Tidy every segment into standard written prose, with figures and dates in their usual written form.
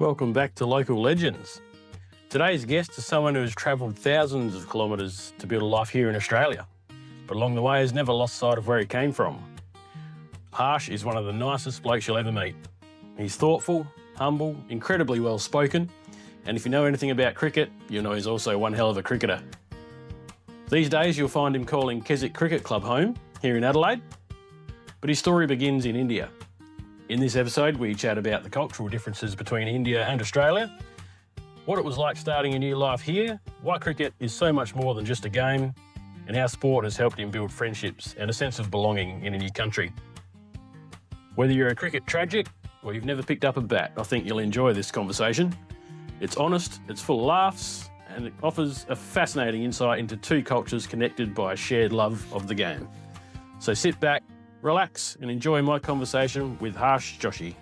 Welcome back to Local Legends. Today's guest is someone who has travelled thousands of kilometres to build a life here in Australia, but along the way has never lost sight of where he came from. Harsh is one of the nicest blokes you'll ever meet. He's thoughtful, humble, incredibly well spoken, and if you know anything about cricket, you'll know he's also one hell of a cricketer. These days you'll find him calling Keswick Cricket Club home here in Adelaide, but his story begins in India. In this episode, we chat about the cultural differences between India and Australia, what it was like starting a new life here, why cricket is so much more than just a game, and how sport has helped him build friendships and a sense of belonging in a new country. Whether you're a cricket tragic or you've never picked up a bat, I think you'll enjoy this conversation. It's honest, it's full of laughs, and it offers a fascinating insight into two cultures connected by a shared love of the game. So sit back, relax and enjoy my conversation with Harsh Joshi.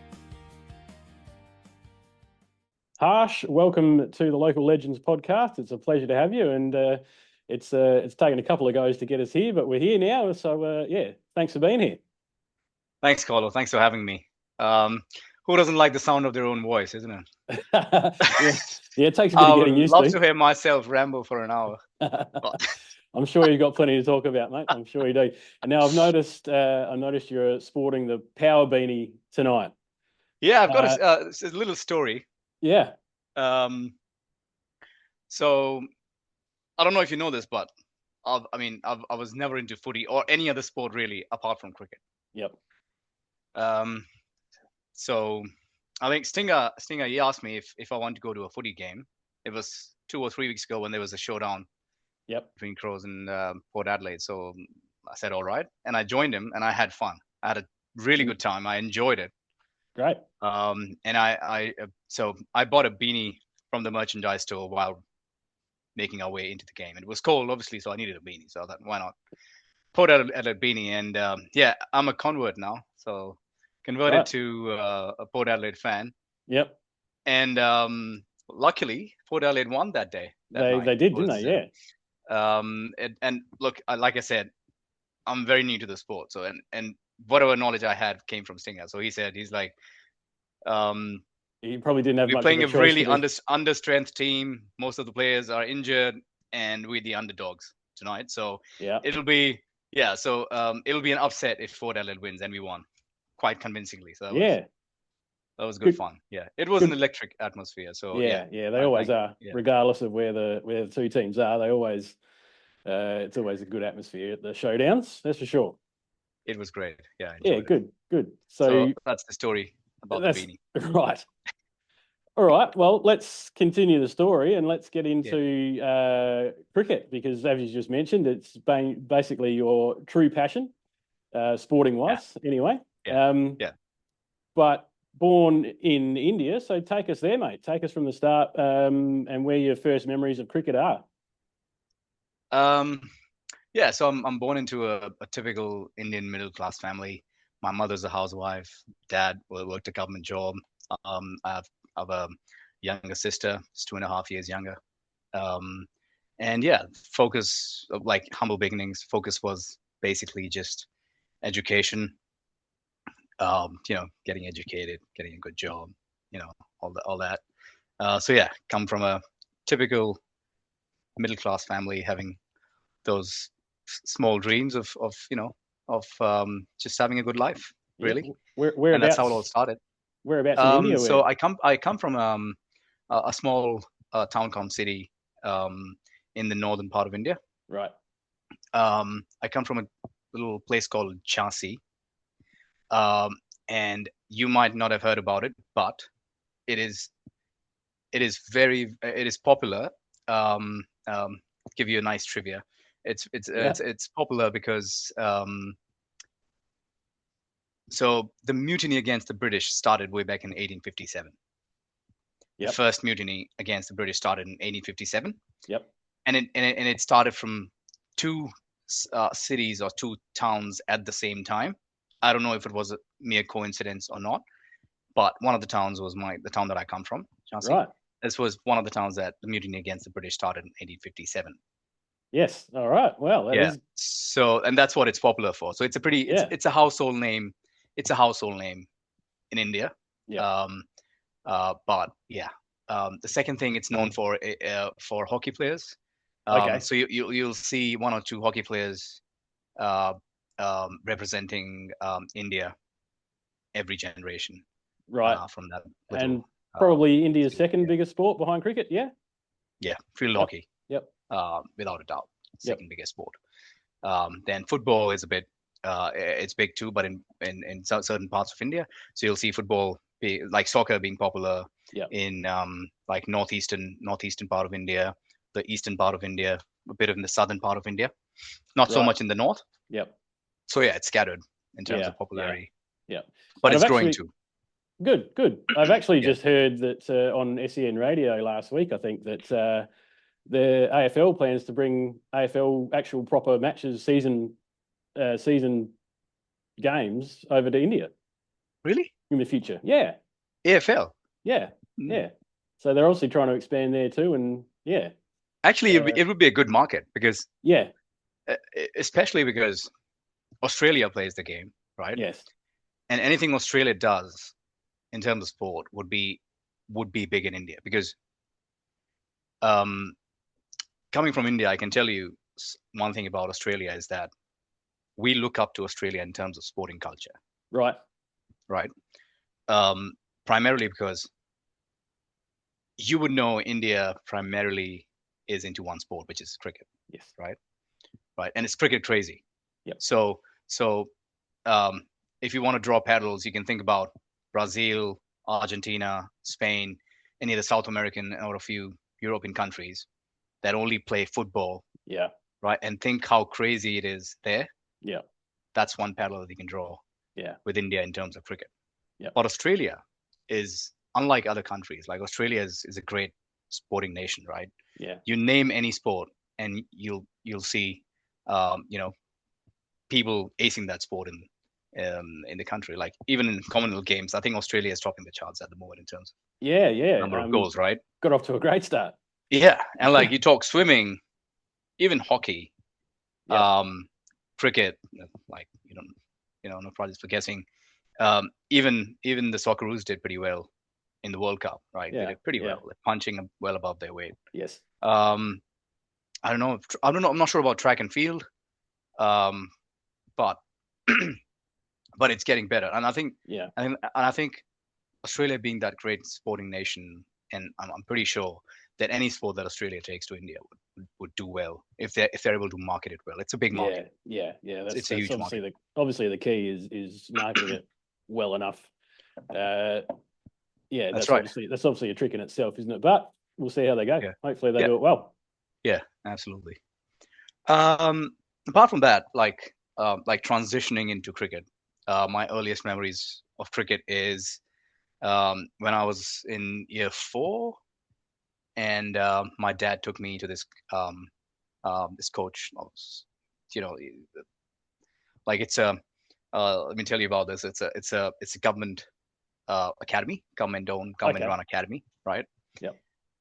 Harsh, welcome to the Local Legends podcast. It's a pleasure to have you, and it's taken a couple of goes to get us here, but we're here now. So thanks for being here. Thanks, Carlo. Thanks for having me. Who doesn't like the sound of their own voice, isn't it? Yeah, it takes a bit of getting used to. I would love to hear myself ramble for an hour. I'm sure you've got plenty to talk about, mate. I'm sure you do. And now I've noticed you're sporting the power beanie tonight. Yeah, I've got a little story. Yeah. So I don't know if you know this, but I was never into footy or any other sport really, apart from cricket. Yep. So I think Stinger, he asked me if I want to go to a footy game. It was 2 or 3 weeks ago when there was a showdown. Yep. Between Crows and Port Adelaide. So I said, all right. And I joined him and I had fun. I had a really good time. I enjoyed it. Great. And I bought a beanie from the merchandise store while making our way into the game. And it was cold, obviously, so I needed a beanie. So I thought, why not? Put out a beanie. And I'm a convert now. So converted to a Port Adelaide fan. Yep. And luckily, Port Adelaide won that day. They did, didn't they? Yeah. And look, like I said, I'm very new to the sport. So, and whatever knowledge I had came from Stinger. So he's like, he probably didn't have we're much playing of a really under strength team. Most of the players are injured and we're the underdogs tonight. So yeah, it'll be an upset if Fort Adelaide wins, and we won quite convincingly. So that was good fun. Yeah, it was an electric atmosphere. So they always are, regardless of where the two teams are. They always, it's always a good atmosphere at the showdowns. That's for sure. It was great. Yeah. Good. So that's the story about the beanie. Right. All right. Well, let's continue the story and let's get into cricket, because as you just mentioned, it's basically your true passion, sporting wise, anyway. But born in India, so take us there, mate. Take us from the start, and where your first memories of cricket are. So I'm born into a typical Indian middle class family. My mother's a housewife. Dad worked a government job. I have a younger sister, who's 2.5 years younger. Focus, like humble beginnings, focus was basically just education. Getting educated, getting a good job, all that. Come from a typical middle class family, having those small dreams of just having a called life, really. And that's how it all started. Whereabouts in India? So I come from a small town called city in the northern part of India. Right. I come from a little place called Joshi. And you might not have heard about it, but it is popular. Give you a nice trivia. It's popular because so the mutiny against the British started way back in 1857. Yep. The first mutiny against the British started in 1857. Yep. And it started from two cities or two towns at the same time. I don't know if it was a mere coincidence or not, but one of the towns was the town that I come from, Joshi. Right. This was one of the towns that the mutiny against the British started in 1857. Yes. All right. Well, So, and that's what it's popular for. So it's a it's a household name. It's a household name in India. Yeah. But yeah, the second thing it's known for hockey players. Okay. So you'll see one or two hockey players uh, representing India every generation Right. from that And little probably India's skill. second biggest sport behind cricket. Yeah. Yeah, field Yep. hockey, Yep. without a doubt, Yep. second biggest sport. Then football is a bit, it's big too, but in certain parts of India. So you'll see football be like soccer being popular Yep. in like northeastern part of India, the eastern part of India, a bit in the southern part of India, not so Right. much in the north. Yep. So yeah, it's scattered in terms Yeah. of popularity, Yeah. but And it's I've growing actually too. good. I've actually Yeah, just heard that on SEN radio last week. I think that the AFL plans to bring AFL actual proper matches, season games over to India really? in the future. Yeah. AFL. Yeah. Mm. Yeah. So they're obviously trying to expand there too, and yeah. Actually, it would be a good market because, Yeah. uh, especially because Australia plays the game, right? Yes. And anything Australia does in terms of sport would be big in India because um, coming from India, I can tell you one thing about Australia is that we look up to Australia in terms of sporting culture, Right. right? Um, Primarily because you would know India primarily is into one sport, which is cricket, Yes. right? Right, and it's cricket crazy. Yep. So um, if you want to draw parallels, you can think about Brazil, Argentina, Spain, any of the South American or a few European countries that only play football, Yeah. right? And think how crazy it is there. Yeah. That's one parallel that you can draw Yeah. with India in terms of cricket. Yeah. But Australia is unlike other countries. Like Australia is a great sporting nation, right? Yeah. You name any sport, and you'll see, you know, people acing that sport in the country. Like even in Commonwealth Games, I think Australia is topping the charts at the moment in terms of Yeah. Yeah. number of goals, right? Got off to a great start. Yeah, and like you talk swimming, even hockey, Yeah. cricket, like no prizes for guessing. Even the Socceroos did pretty well in the World Cup, right? They Yeah. did pretty Yeah. well, like punching well above their weight. Yes. Um, I don't know. I don't know. I'm not sure about track and field, um, but but it's getting better. And I think Yeah. I think Australia being that great sporting nation, and I'm pretty sure that any sport that Australia takes to India would do well if they're able to market it well. It's a big Yeah. market. Yeah. Yeah. It's That's a huge obviously market. the key is marketing it well enough. Yeah. That's right. That's obviously a trick in itself, isn't it? But we'll see how they go. Yeah. Hopefully they Yeah. do it well. Yeah. Absolutely. Apart from that, like transitioning into cricket, my earliest memories of cricket is when I was in year 4, and my dad took me to this coach. You know, like it's a let me tell you about this. It's a government academy, government Okay. run academy, right? Yep.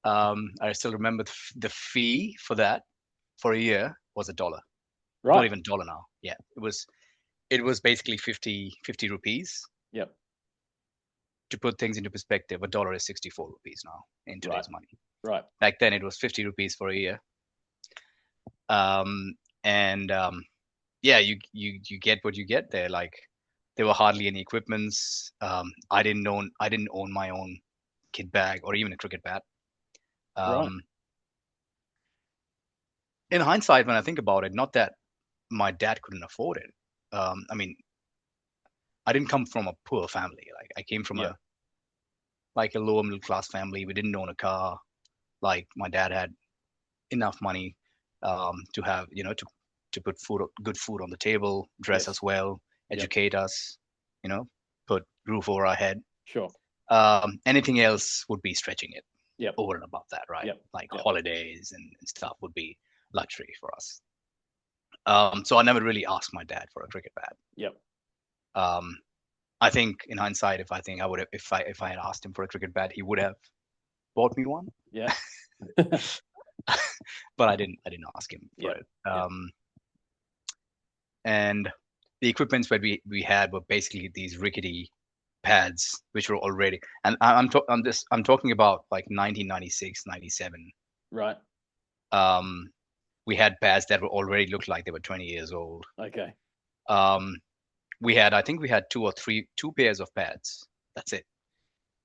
I still remember the fee for that for a year was $1. Not Right. even $1 now. Yeah, it was basically 50 rupees. Yep. To put things into perspective, $1 is 64 rupees now in Right. today's money. Right. Back then, it was 50 rupees for a year. And yeah, you get what you get there. Like there were hardly any equipments. I didn't own my own kit bag or even a cricket bat. Right. In hindsight, when I think about it, not that my dad couldn't afford it. I mean, I didn't come from a poor family. Like I came from Yeah. a lower middle class family. We didn't own a car. Like my dad had enough money to have, to put good food on the table, dress Yes. us well, Yep. educate us, put roof over our head. Sure. Anything else would be stretching it Yep. over and above that, right? Yep. Like Yep. holidays and stuff would be luxury for us. So I never really asked my dad for a cricket bat. Yep. I think in hindsight, I would have, if I had asked him for a cricket bat, he would have bought me one. Yeah. But I didn't ask him for Yep. it. And the equipments that we had were basically these rickety pads which were already, and I'm talking about like 1996, 97. Right. We had pads that were already looked like they were 20 years old. Okay. I think we had two pairs of pads. That's it.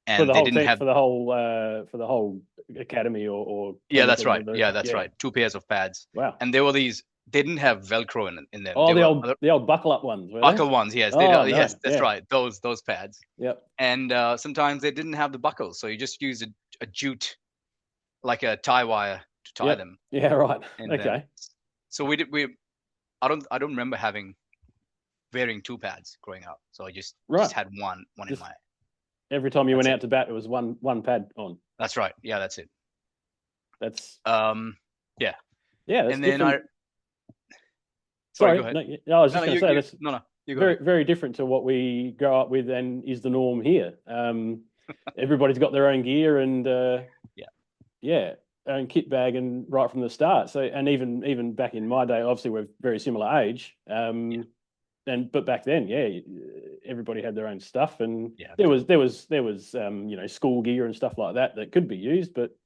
For And the they whole didn't team, have. for the whole academy or Yeah, team. that's right. Yeah, that's right. Two pairs of pads. Wow. And they were these. They didn't have Velcro in them. Oh, They were the old buckle up ones, were buckle they? ones. Yes, Oh, yes, no. that's Yeah. right. Those pads. Yep. And sometimes they didn't have the buckles, so you just used a jute, like a tie wire, to tie them. Yeah. Right. And Okay. so I don't remember wearing two pads growing up. So I just had one in my. Every time you went out to bat, it was one pad on. That's right. Yeah, that's it. That's yeah. Yeah, that's and different. then Sorry, go ahead. No, I was just going to say that's you go very ahead. very different to what we grow up with and is the norm here. Everybody's got their own gear and own kit bag and right from the start. So and even back in my day, obviously we're very similar age. But back then, everybody had their own stuff, and there was school gear and stuff like that could be used, but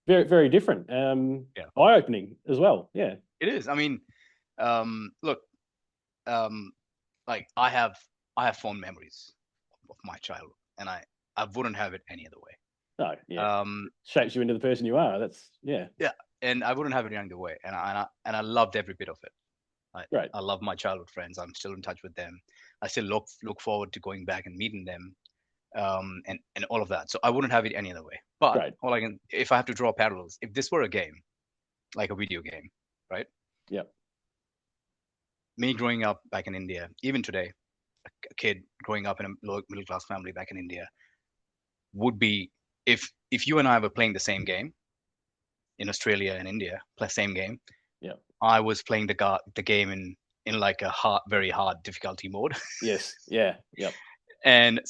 very very different. Eye opening as well. Yeah, it is. I mean, look, like I have fond memories of my childhood, and I wouldn't have it any other way. No, yeah. Shapes you into the person you are. That's yeah, and I wouldn't have it any other way, and I loved every bit of it. Right. I love my childhood friends. I'm still in touch with them. I still look forward to going back and meeting them, and all of that. So I wouldn't have it any other way. But if I have to draw parallels, if this were a game, like a video game, right? Yeah. Me growing up back in India, even today, a kid growing up in a middle class family back in India, would be if you and I were playing the same game in Australia and India, same game. Yeah. I was playing the game in like a very hard difficulty mode. Yes. Yeah. Yep. And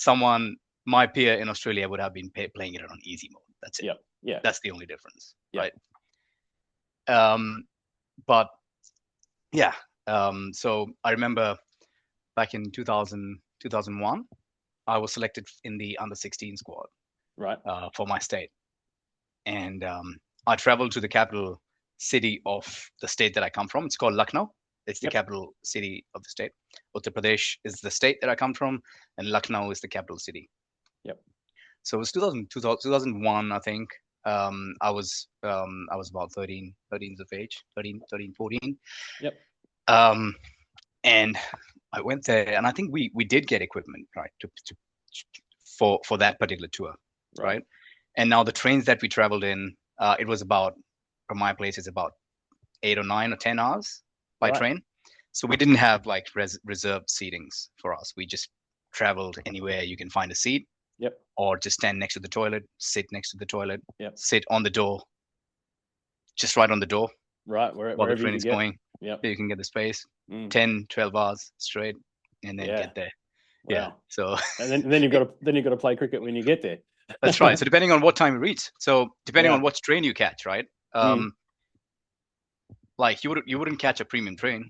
my peer in Australia would have been playing it on easy mode. That's it. Yep. Yeah. That's the only difference, right? But yeah. So I remember back in 2001, I was selected in the under-16 squad, right? For my state, and I traveled to the capital city of the state that I come from. It's called Lucknow. It's the capital city of the state. Uttar Pradesh is the state that I come from, and Lucknow is the capital city. Yep. So it was 2001, I think. I was about 13 of age, 13, 14. Yep. And I went there, and I think we did get equipment, right, for that particular tour, right? And now the trains that we traveled in, it was about, from my place, it's about 8 or 9 or 10 hours by train. So we didn't have like reserved seatings for us. We just traveled anywhere you can find a seat. Yep. Or just stand next to the toilet, sit next to the toilet. Yep. Sit on the door, just right on the door. Right, while the train is going. Yeah, you can get the space. 10, 12 hours straight, and then get there. Wow. Yeah. So and then you've got to play cricket when you get there. That's right. So depending on what time you reach, depending on what train you catch, right? Like you wouldn't catch a premium train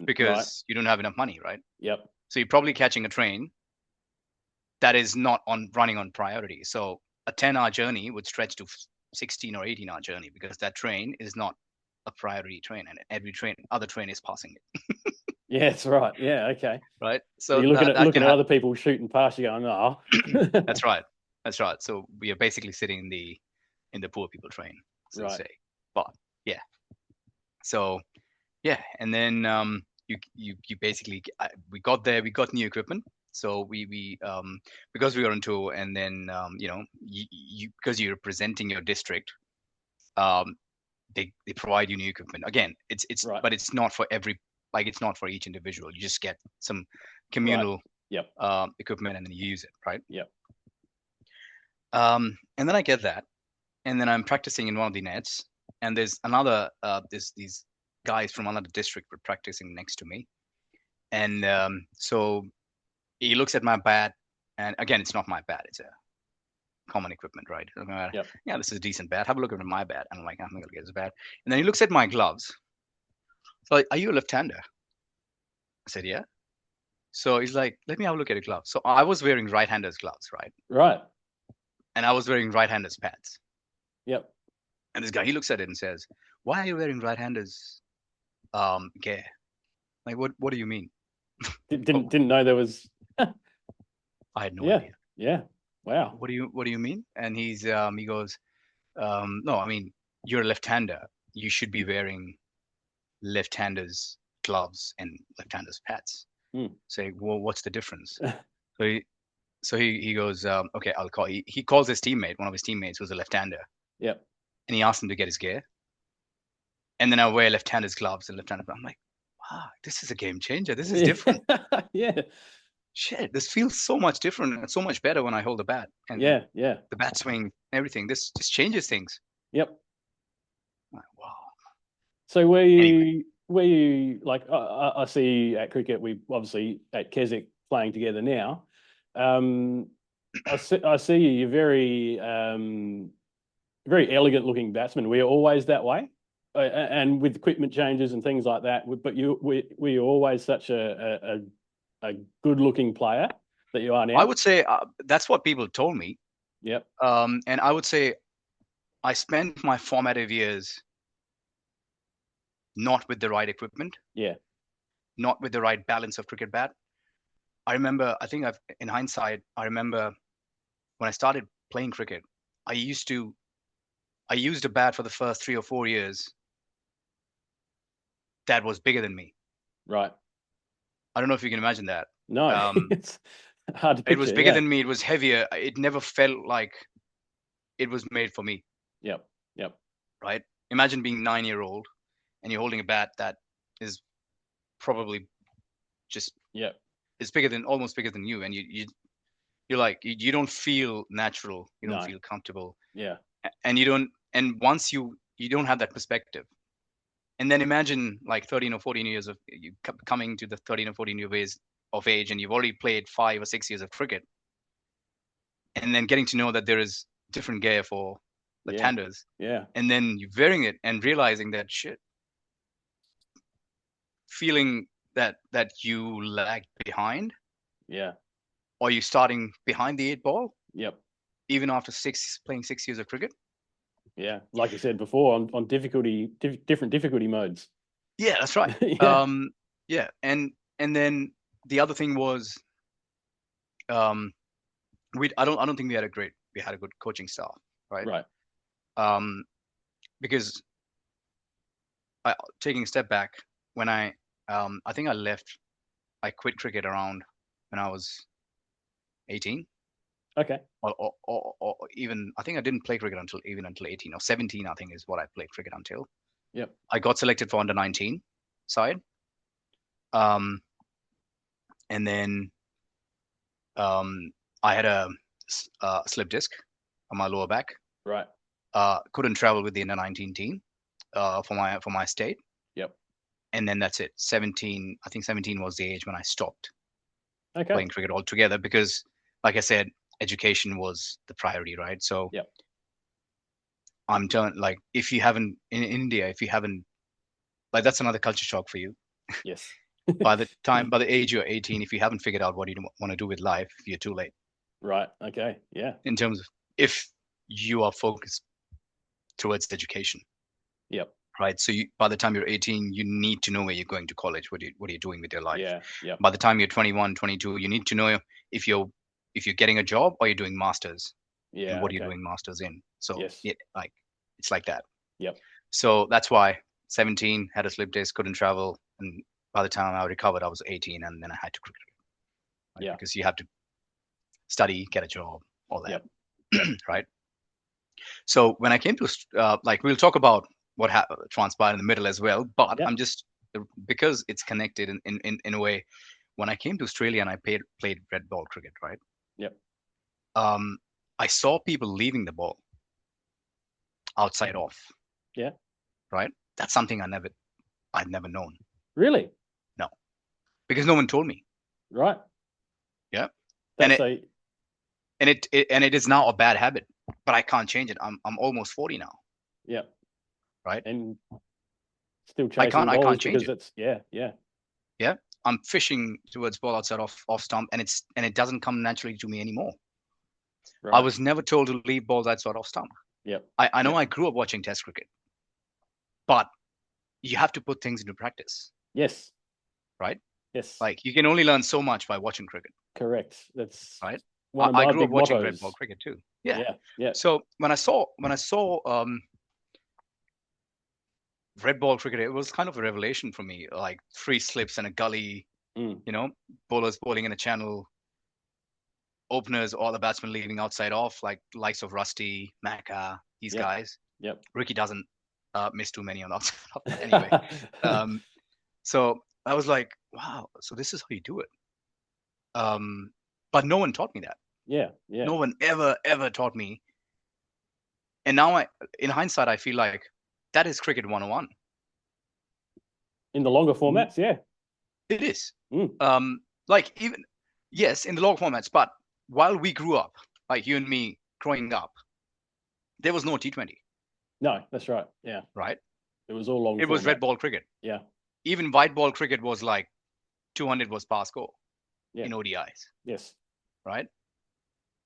because you don't have enough money, right? Yep. So you're probably catching a train that is not running on priority. So a 10-hour journey would stretch to 16 or 18-hour journey because that train is not a priority train, and every other train is passing it. Yeah, that's right. Yeah, okay. Right. So you're looking at other people shooting past you, going, "Oh." That's right. So we are basically sitting in the poor people train, so to say. But yeah. So yeah, and then you basically we got there. We got new equipment. So we because we were on tour, and then you because you're representing your district, they provide you new equipment. Again, it's but it's not for it's not for each individual. You just get some communal equipment, and then you use it, right? Yep. And then I get that, and then I'm practicing in one of the nets, and there's another these guys from another district were practicing next to me, and so he looks at my bat, and again, it's not my bat; it's a common equipment, right? Yeah, this is a decent bat. Have a look at my bat. And I'm like, I'm not gonna get this bat. And then he looks at my gloves. So, like, are you a left-hander? I said, yeah. So he's like, let me have a look at your gloves. So I was wearing right-handers gloves, right? Right. And I was wearing right-handers pads. Yep. And this guy, he looks at it and says, why are you wearing right-handers gear? Like, what do you mean? Oh, Didn't know there was. I had no Yeah. idea. Yeah. Wow. What do you mean? And he goes, no, I mean, you're a left-hander. You should be wearing left-handers gloves and left-handers pads. Hmm. Say, well, what's the difference? So he goes, okay, I'll call. He calls his teammate, one of his teammates who's a left-hander, Yep. and he asks him to get his gear. And then I wear left-handers gloves and left-handed. I'm like, wow, this is a game changer. This is different. Yeah. Shit, this feels so much different and so much better when I hold the bat and Yeah. Yeah. the bat swing, everything. This just changes things. Yep. I'm like, wow. So Anyway, were you like I see at cricket we obviously at Keswick playing together now. I see you. You're very elegant looking batsman. Were you always that way? And with equipment changes and things like that, but were you always such a good looking player that you are I now? would say that's what people told me. Yep. And I would say I spent my formative years not with the right equipment, Yeah. not with the right balance of cricket bat. I remember, in hindsight, I remember when I started playing cricket, I used a bat for the first 3 or 4 years that was bigger than me. Right. I don't know if you can imagine that. No, Um, it's hard to it was picture. bigger Yeah. than me. It was heavier. It never felt like it was made for me. Yep. Yep. Right? Imagine being 9-year-old and you're holding a bat that is probably just Yep. it's almost bigger than you, and you're like you don't feel natural. You don't No. feel comfortable, Yeah. and you don't. And once you don't have that perspective, and then imagine like 13 or 14 years of you coming to the 13 or 14 years of age, and you've already played 5 or 6 years of cricket, and then getting to know that there is different gear for Yeah. left-handers, Yeah. and then you wearing it and realizing that shit, feeling that you lagged behind, Yeah. or you starting behind the 8 ball, Yep. even after playing 6 years of cricket. Yeah. Like you said before, on different difficulty modes. Yeah, that's right. Yeah. Yeah, and then the other thing was, um, I don't think we had a good coaching staff, right? Right. Because taking a step back, when I think I quit cricket around when I was 18, Okay. or even I think I didn't play cricket until 18 or 17. I think is what I played cricket until. Yep. I got selected for under 19 side, um, and then I had a slip disc on my lower back. Right. Couldn't travel with the under 19 team for my state, Yep. and then that's it. 17, I think 17 was the age when I stopped Okay. playing cricket altogether because, like I said, education was the priority, right? So Yep. I'm telling, like, if you haven't in India, if you haven't, like, that's another culture shock for you. Yes. By the age you're 18, if you haven't figured out what you want to do with life, you're too late. Right. Okay. Yeah. In terms of if you are focused towards education, Yep. right? So by the time you're 18, you need to know where you're going to college. What are you doing with your life? Yeah. Yep. By the time you're 21, 22, you need to know if you're getting a job or you're doing masters, and Yeah. what are you Okay. doing masters in. So Yes. it's like that. Yep. So that's why 17 had a slip disc, couldn't travel, and by the time I recovered, I was 18, and then I had to cricket, right? Yeah. Because you have to study, get a job, all that, Yep. Yep. right? So when I came to we'll talk about what transpired in the middle as well, but Yep. I'm just because it's connected in a way. When I came to Australia and I played red ball cricket, right? Yep. I saw people leaving the ball outside off, Yeah. right? That's something I'd never known. Really? No, because no one told me. Right. Yeah, That's and it is now a bad habit, but I can't change it. I'm almost 40 now. Yeah. Right. And still I chasing can't balls change because it. it's yeah. Yeah. I'm fishing towards ball outside off stump, and it doesn't come naturally to me anymore. I Right. was never told to leave balls outside off stump. Yep. I know Yep. I grew up watching Test cricket, but you have to put things into practice, Yes. right? Yes. Like you can only learn so much by watching cricket, Correct. That's right? one of I my grew up big watching red ball mottos. cricket too. Yeah. Yeah. Yeah. So when I saw red ball cricket, it was kind of a revelation for me. Like 3 slips and a gully, Mm. bowlers bowling in a channel, openers, all the batsmen leaving outside off, like likes of Rusty, Macca, these Yep. guys. Yep. Ricky doesn't miss too many on the outside. But anyway, um, so I was like, wow, so this is how you do it. But no one taught me that. Yeah. Yeah. No one ever taught me. And now, in hindsight, I feel like that is cricket 101. In the longer Mm, formats, yeah. It is. Mm. Like even yes, in the long formats, but while we grew up, like you and me growing up, there was no T20, No, that's right. Yeah. right? It was all long It was red format. ball cricket. Yeah. Even white ball cricket was like 200 was par score Yeah. in ODIs, Yes. right?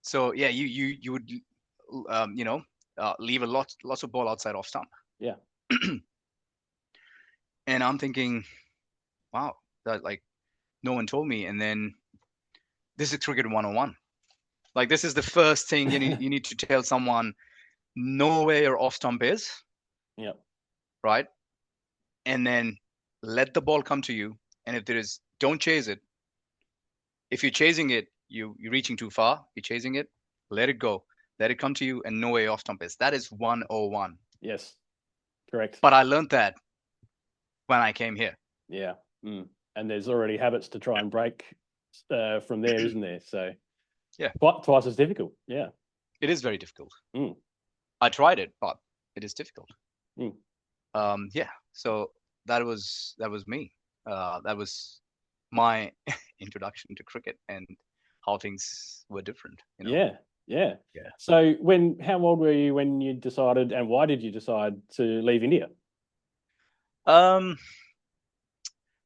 So yeah, you would leave lots of ball outside off stump. Yeah. And I'm thinking, wow, that like no one told me. And then this is cricket 101. Like this is the first thing you need to tell someone, know where your off stump is, Yeah. right? And then let the ball come to you. And if there is, don't chase it. If you're chasing it, you're reaching too far. You're chasing it, let it go. Let it come to you and know where your off stump is. That is 101. Yes. Correct. But I learned that when I came here. Yeah. Mm. And there's already habits to try and break from there, isn't there? So Yeah, twice as difficult. Yeah. it is very difficult. Mm. I tried it, but it is difficult. Mm. Yeah. So that was me. That was my introduction to cricket and how things were different. Yeah. Yeah. Yeah. So how old were you when you decided, and why did you decide to leave India? Um.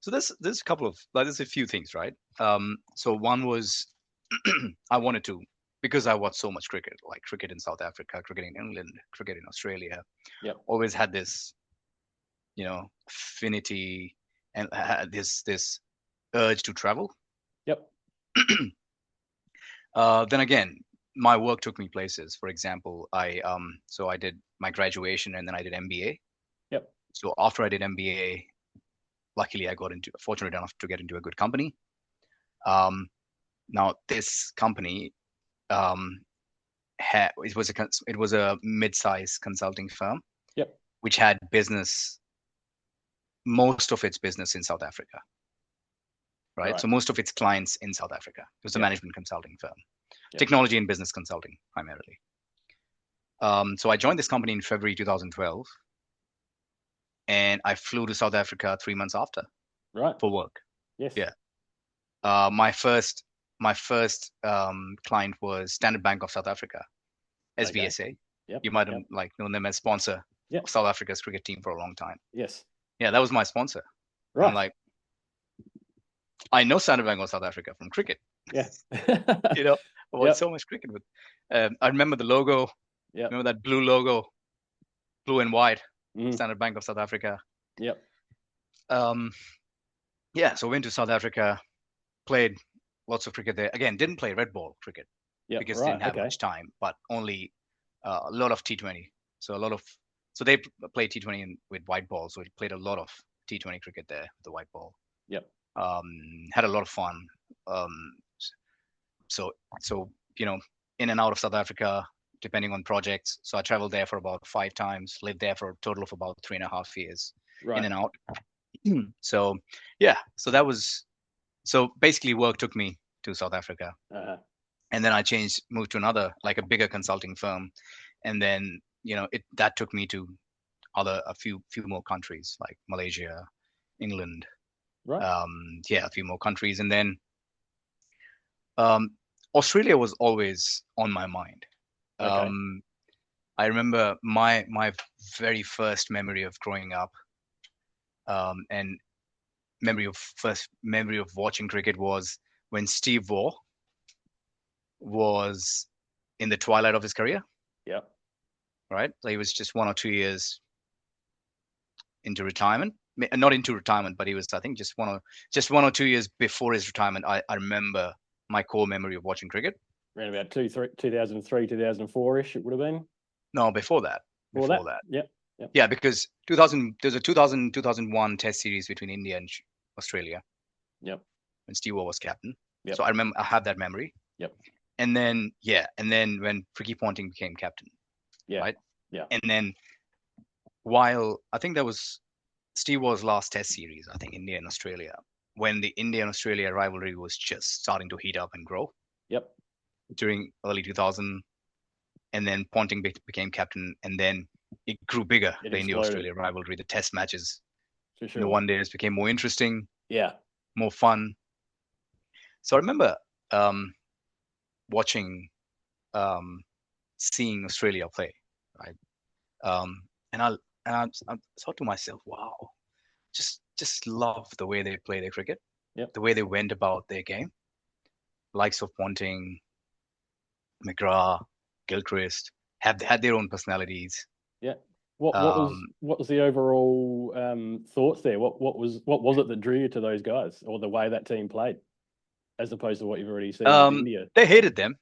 So there's a couple of there's a few things, right? So one was I wanted to, because I watched so much cricket, like cricket in South Africa, cricket in England, cricket in Australia. Yep. Always had this, affinity and had this urge to travel. Yep. Then again, my work took me places. For example, I did my graduation and then I did MBA. Yep. So after I did MBA, luckily I got fortunate enough to get into a good company. Now this company, it was a mid-sized consulting firm. Yep. Which had most of its business in South Africa. Right? So most of its clients in South Africa. It was a management consulting firm, technology and business consulting primarily. So I joined this company in February 2012, and I flew to South Africa 3 months after, right, for work. Yes. Yeah. My first client was Standard Bank of South Africa, SBSA. Okay. Yep. You might have known them as sponsor of South Africa's cricket team for a long time. Yes. Yeah, that was my sponsor. Right. I'm like, I know Standard Bank of South Africa from cricket. Yeah. I watched so much cricket with. I remember the logo. Yeah. Remember that blue logo, blue and white, Mm. Standard Bank of South Africa. Yep. Yeah. So went to South Africa, played lots of cricket there. Again, didn't play red ball cricket because didn't have much time, but only a lot of T20. So they played T20 with white ball. So we played a lot of T20 cricket there, the white ball. Yep. Had a lot of fun. So in and out of South Africa, depending on projects. So I traveled there for about 5 times, lived there for a total of about 3.5 years, in and out. So yeah, so basically work took me to South Africa. And then I moved to another, like a bigger consulting firm. And then, that took me to a few more countries like Malaysia, England. Right. A few more countries. And then Australia was always on my mind. Okay. I remember my very first memory of growing up, and first memory of watching cricket was when Steve Waugh was in the twilight of his career, Yep. right? So he was just 1 or 2 years into retirement. Not into retirement, but he was, I think, just 1 or 2 years before his retirement. I remember my core memory of watching cricket. Around about 2003, 2004-ish, it would have been. No, before that. Before that. Yep. Yep. Yeah, because there's a 2001 Test series between India and Australia. Yep. When Steve Waugh was captain. Yep. So I remember I have that memory. Yep. And then when Ricky Ponting became captain. Yeah. Right. Yeah. And then while I think that was Steve Waugh's last Test series, I think India and Australia, when the India and Australia rivalry was just starting to heat up and grow. Yep. During early 2000, and then Ponting became captain, and then it grew bigger. The India-Australia rivalry, the Test matches, for sure. The one days became more interesting. Yeah. More fun. So I remember watching, seeing Australia play, right? And I thought to myself, wow, just love the way they play their cricket, yep. The way they went about their game. Likes of Ponting, McGrath, Gilchrist had their own personalities. Yeah. What was the overall thoughts there? What was it that drew you to those guys, or the way that team played, as opposed to what you've already seen in India? They hated them.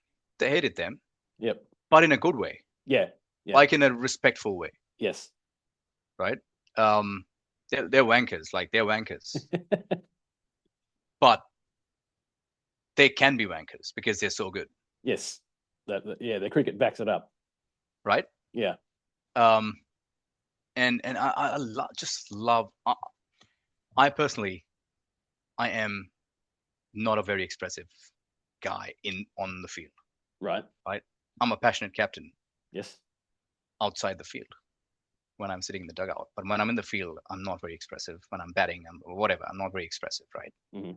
Yep. But in a good way. Yeah. Like in a respectful way. Yes. Right. They're wankers. Like they're wankers. But they can be wankers because they're so good. Yes. The cricket backs it up. Right. Yeah. And I just love. I personally, I am not a very expressive guy on the field. Right. Right. I'm a passionate captain. Yes. Outside the field, when I'm sitting in the dugout, but when I'm in the field, I'm not very expressive. When I'm batting, whatever, I'm not very expressive. Right. Mm-hmm.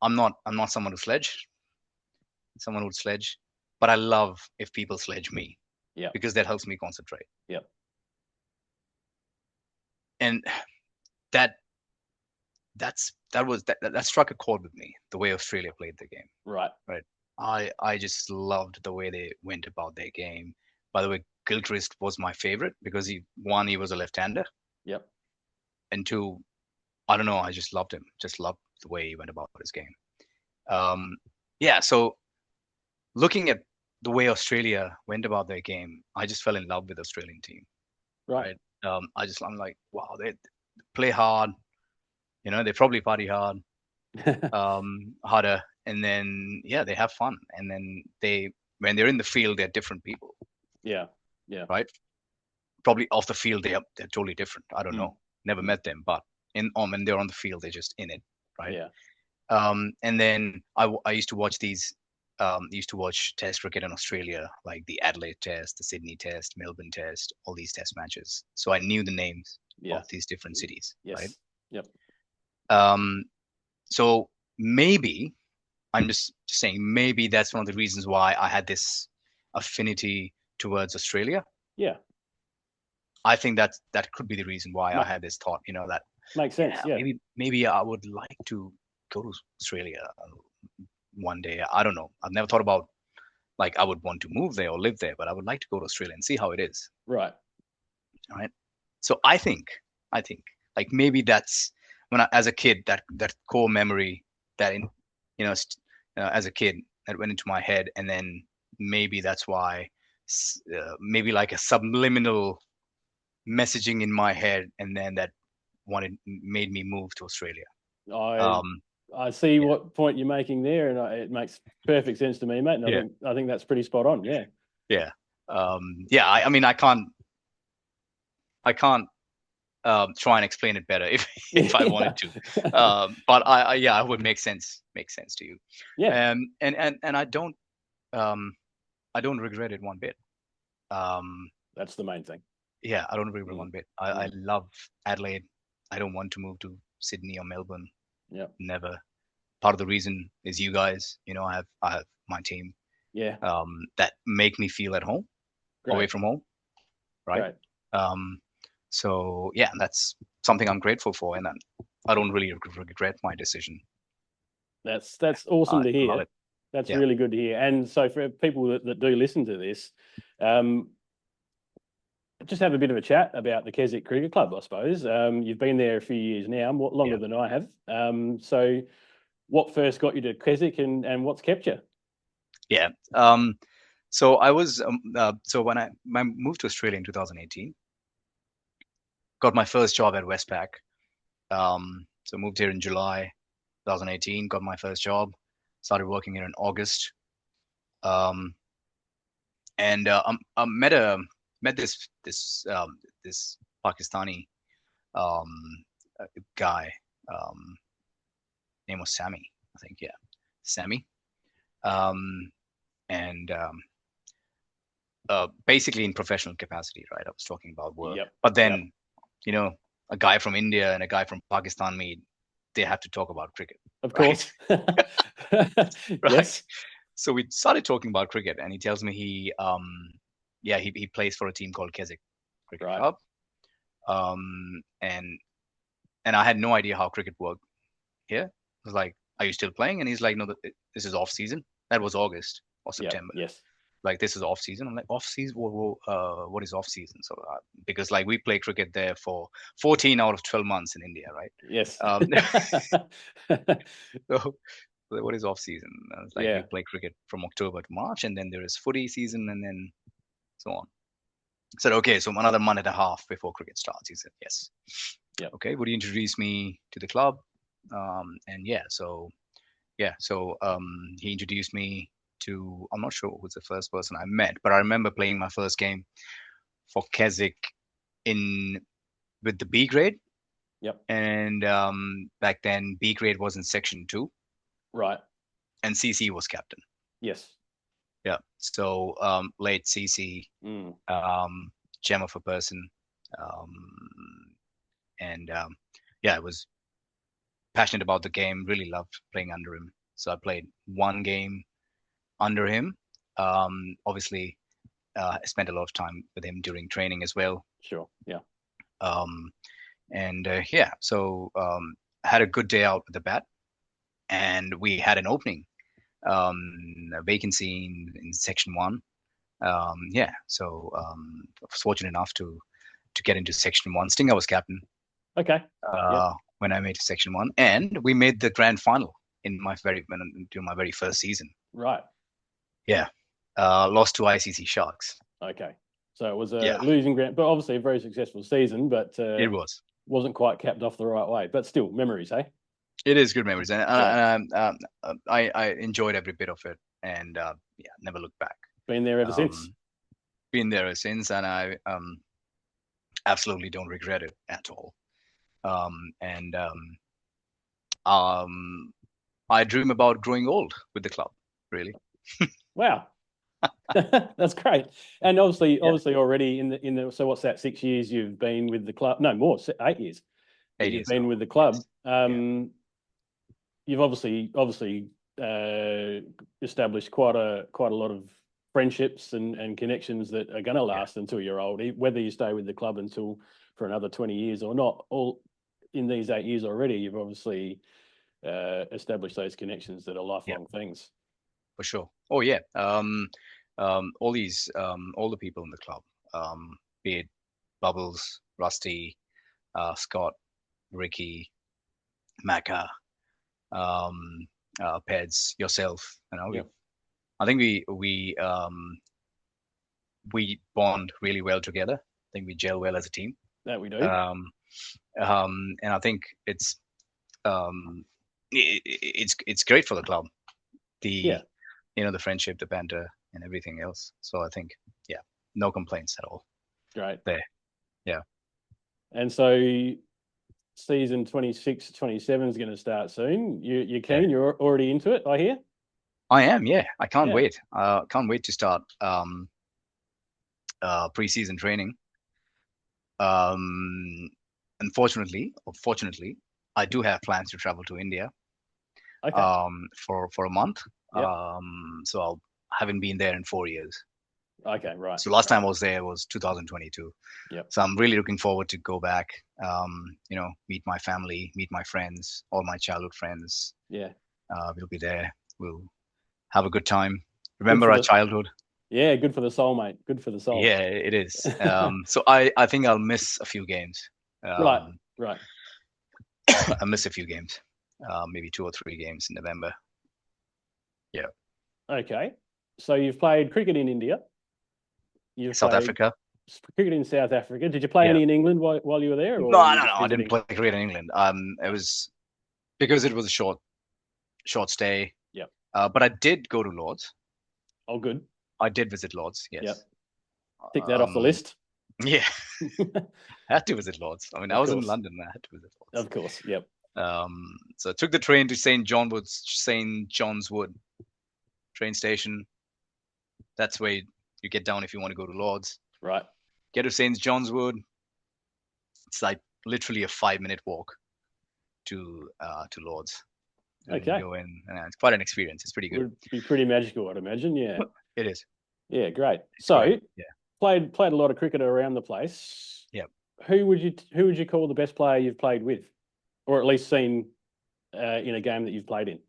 I'm not someone who sledge. Someone who would sledge, but I love if people sledge me. Yeah. Because that helps me concentrate. Yep. And that struck a chord with me, the way Australia played the game. Right. I just loved the way they went about their game. By the way, Gilchrist was my favorite because he was a left-hander. Yep. And two, I don't know, I just loved him. Just loved the way he went about his game. So looking at the way Australia went about their game, I just fell in love with the Australian team. Right. I'm like, wow, they play hard. They probably party hard, harder, and then they have fun. And then when they're in the field, they're different people. Yeah. Yeah. Right. Probably off the field, they're totally different. I don't know. Never met them, but when they're on the field, they're just in it. Right. Yeah. And then I used to watch used to watch Test cricket in Australia, like the Adelaide Test, the Sydney Test, Melbourne Test, all these Test matches. So I knew the names of these different cities. Yes. Right. Yep. So maybe I'm just saying, maybe that's one of the reasons why I had this affinity towards Australia. Yeah. I think that could be the reason why I had this thought, that makes sense. Yeah. Maybe I would like to go to Australia one day. I don't know. I've never thought about like I would want to move there or live there, but I would like to go to Australia and see how it is. Right. All right. So I think like maybe that's when as a kid, that core memory that as a kid that went into my head, and then maybe that's why maybe like a subliminal messaging in my head, and then that made me move to Australia. I see what point you're making there, and it makes perfect sense to me, mate. And I think that's pretty spot on. Yeah. Yeah. I mean, I can't try and explain it better if I wanted to. But I would make sense to you. Yeah. And I don't regret it one bit. That's the main thing. Yeah, I don't regret it one bit. I love Adelaide. I don't want to move to Sydney or Melbourne. Yeah. Never. Part of the reason is you guys. I have my team. Yeah. That make me feel at home, away from home. Right. Great. So that's something I'm grateful for, and I don't really regret my decision. That's awesome I to love hear. it. That's Yeah. really good to hear. And so for people that do listen to this, just have a bit of a chat about the Keswick Cricket Club, I suppose. You've been there a few years now, longer Yeah. than I have. So what first got you to Keswick and what's kept you? Yeah. So I was so when I moved to Australia in 2018, got my first job at Westpac. So moved here in July 2018, got my first job, started working here in August. Um, and I met this Pakistani um, guy. Um, Name was Sammy, I think. Yeah, Sammy. Um, and Basically in professional capacity, right? I was talking about work, Yep. but Yep. then you know, a guy from India and a guy from Pakistan meet, they have to talk about cricket, Of right? course. Right. Yes. So we started talking about cricket, and he tells me he plays for a team called Keswick Cricket Right. Club. And I had no idea how cricket worked here. I was like, "Are you still playing?" And he's like, "No, this is off season." That was August or Yep. September. Yes. Like, this is off season. I'm like, off season? What is off season? So because like we play cricket there for 14 out of 12 months in India, right? Yes. Um, so what is off season? It's like we Yeah. play cricket from October to March, and then there is footy season, and then so on. I said, okay, so another month and a half before cricket starts. He said, yes. Yep. Okay, would you introduce me to the club? And he introduced me to, I'm not sure who was the first person I met, but I remember playing my first game for Keswick in with the B grade. Yep. And back then, B grade was in section 2, Right. and CC was captain. Yes. Yeah. So late CC, Mm. gem of a person. Um, and Yeah, I was passionate about the game, really loved playing under him. So I played one game under him. Obviously, I spent a lot of time with him during training as well. Sure. Yeah. Um, I had a good day out with the bat, and we had an opening, a vacancy in section 1. I was fortunate enough to get into section 1. Stinger was captain Okay. Yep. when I made section 1, and we made the grand final during my very first season. Right. Yeah, lost to ICC Sharks. Okay. So it was a Yeah, losing ground, but obviously a very successful season, but it was. wasn't quite capped off the right way. But still, memories, hey? It is good memories, and Yeah. I enjoyed every bit of it, and never looked back. Been there ever since. Um, Been there since, and I absolutely don't regret it at all. And I dream about growing old with the club, really. Wow. That's great. And obviously, Yeah, already in the so what's that, 6 years you've been with the club? No, more, 8 years that 8 you've years now. been with the club. Yes. Yeah. You've obviously established quite a lot of friendships and connections that are going to Yeah. last until you're old, whether you stay with the club until for another 20 years or not. All in these 8 years already, you've obviously established those connections that are Yeah, lifelong things. for sure. Oh yeah. All the people in the club, be it Bubbles, Rusty, Scott, Ricky, Macca, um, Peds, yourself. Yeah, I think we bond really well together. I think we gel well as a team. that we do. Um, and I think um, it's great for the club. Yeah, The the friendship, the banter, and everything else. So I think, yeah, no complaints at all great. there. Yeah, And so season 26, 27 is going to start soon. You're yeah, keen. You're already into it, I hear. I am. Yeah, I can't Yeah. wait. Can't wait to start preseason training. Um, Unfortunately, or fortunately, I do have plans to travel to India Okay. for a month. Yep. So I haven't been there in 4 years. Okay, right. So last time I was there was 2022. Yep. So I'm really looking forward to go back. Meet my family, meet my friends, all my childhood friends. Yeah. We'll be there. We'll have a good time. Good Remember for our the childhood? yeah, good for the soul, mate. Good for the soul. Yeah, it is. So I think I'll miss a few games. Right, right. I miss a few games, maybe 2 or 3 games in November. Yeah. Okay. So you've played cricket in India. You've South played Africa. cricket in South Africa. Did you play Yeah. any in England while you were there, or were No, you no, no. just I didn't visiting? play cricket in England. It was because it was a short stay. Yep. But I did go to Lords. Oh, good. I did visit Lords. Yep. Yes. Tick that off the list. Yeah. I had to visit Lords. I mean, I Of was in course. London. I had to visit Lords. Of course. Yep. So I took the train to St. John's Wood train station. That's where you get down if you want to go to Lords. Right. Get to St. John's Wood. It's like literally a 5-minute walk to Lords. And Okay. you go in, and it's quite an experience. It's pretty good. Would be pretty magical, I'd imagine. Yeah. It is. Yeah, great. It's So great. Yeah. played a lot of cricket around the place. Yep. Who would you call the best player you've played with, or at least seen in a game that you've played in?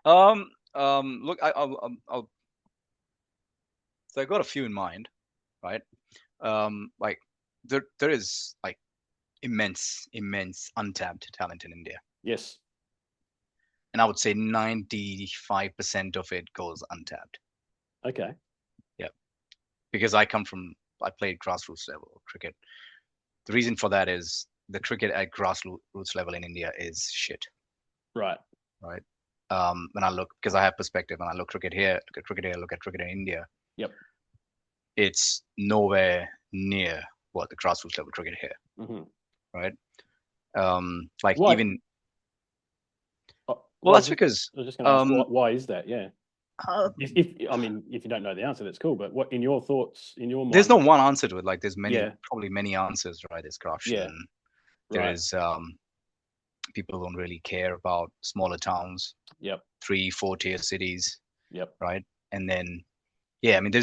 Look, I'll. So I got a few in mind, right? Like there is like immense untapped talent in India, Yes. and I would say 95% of it goes untapped. Okay. Yeah, because I played grassroots level cricket. The reason for that is the cricket at grassroots level in India is shit. Right. Right. When I look, because I have perspective, and I look cricket here, look at cricket here, look at cricket in India. Yep. It's nowhere near what the grassroots level cricket here. Mm-hmm. Right. Like Why? even. Well, That's because. I was just going to ask why is that? Yeah. If you don't know the answer, that's cool. But what in your thoughts, in your mind? There's no one answer to it. Like there's probably many answers, right? There's corruption. Yeah. There is people don't really care about smaller towns. Yep. 3-4 tier cities. Yep. Right. And then, I mean,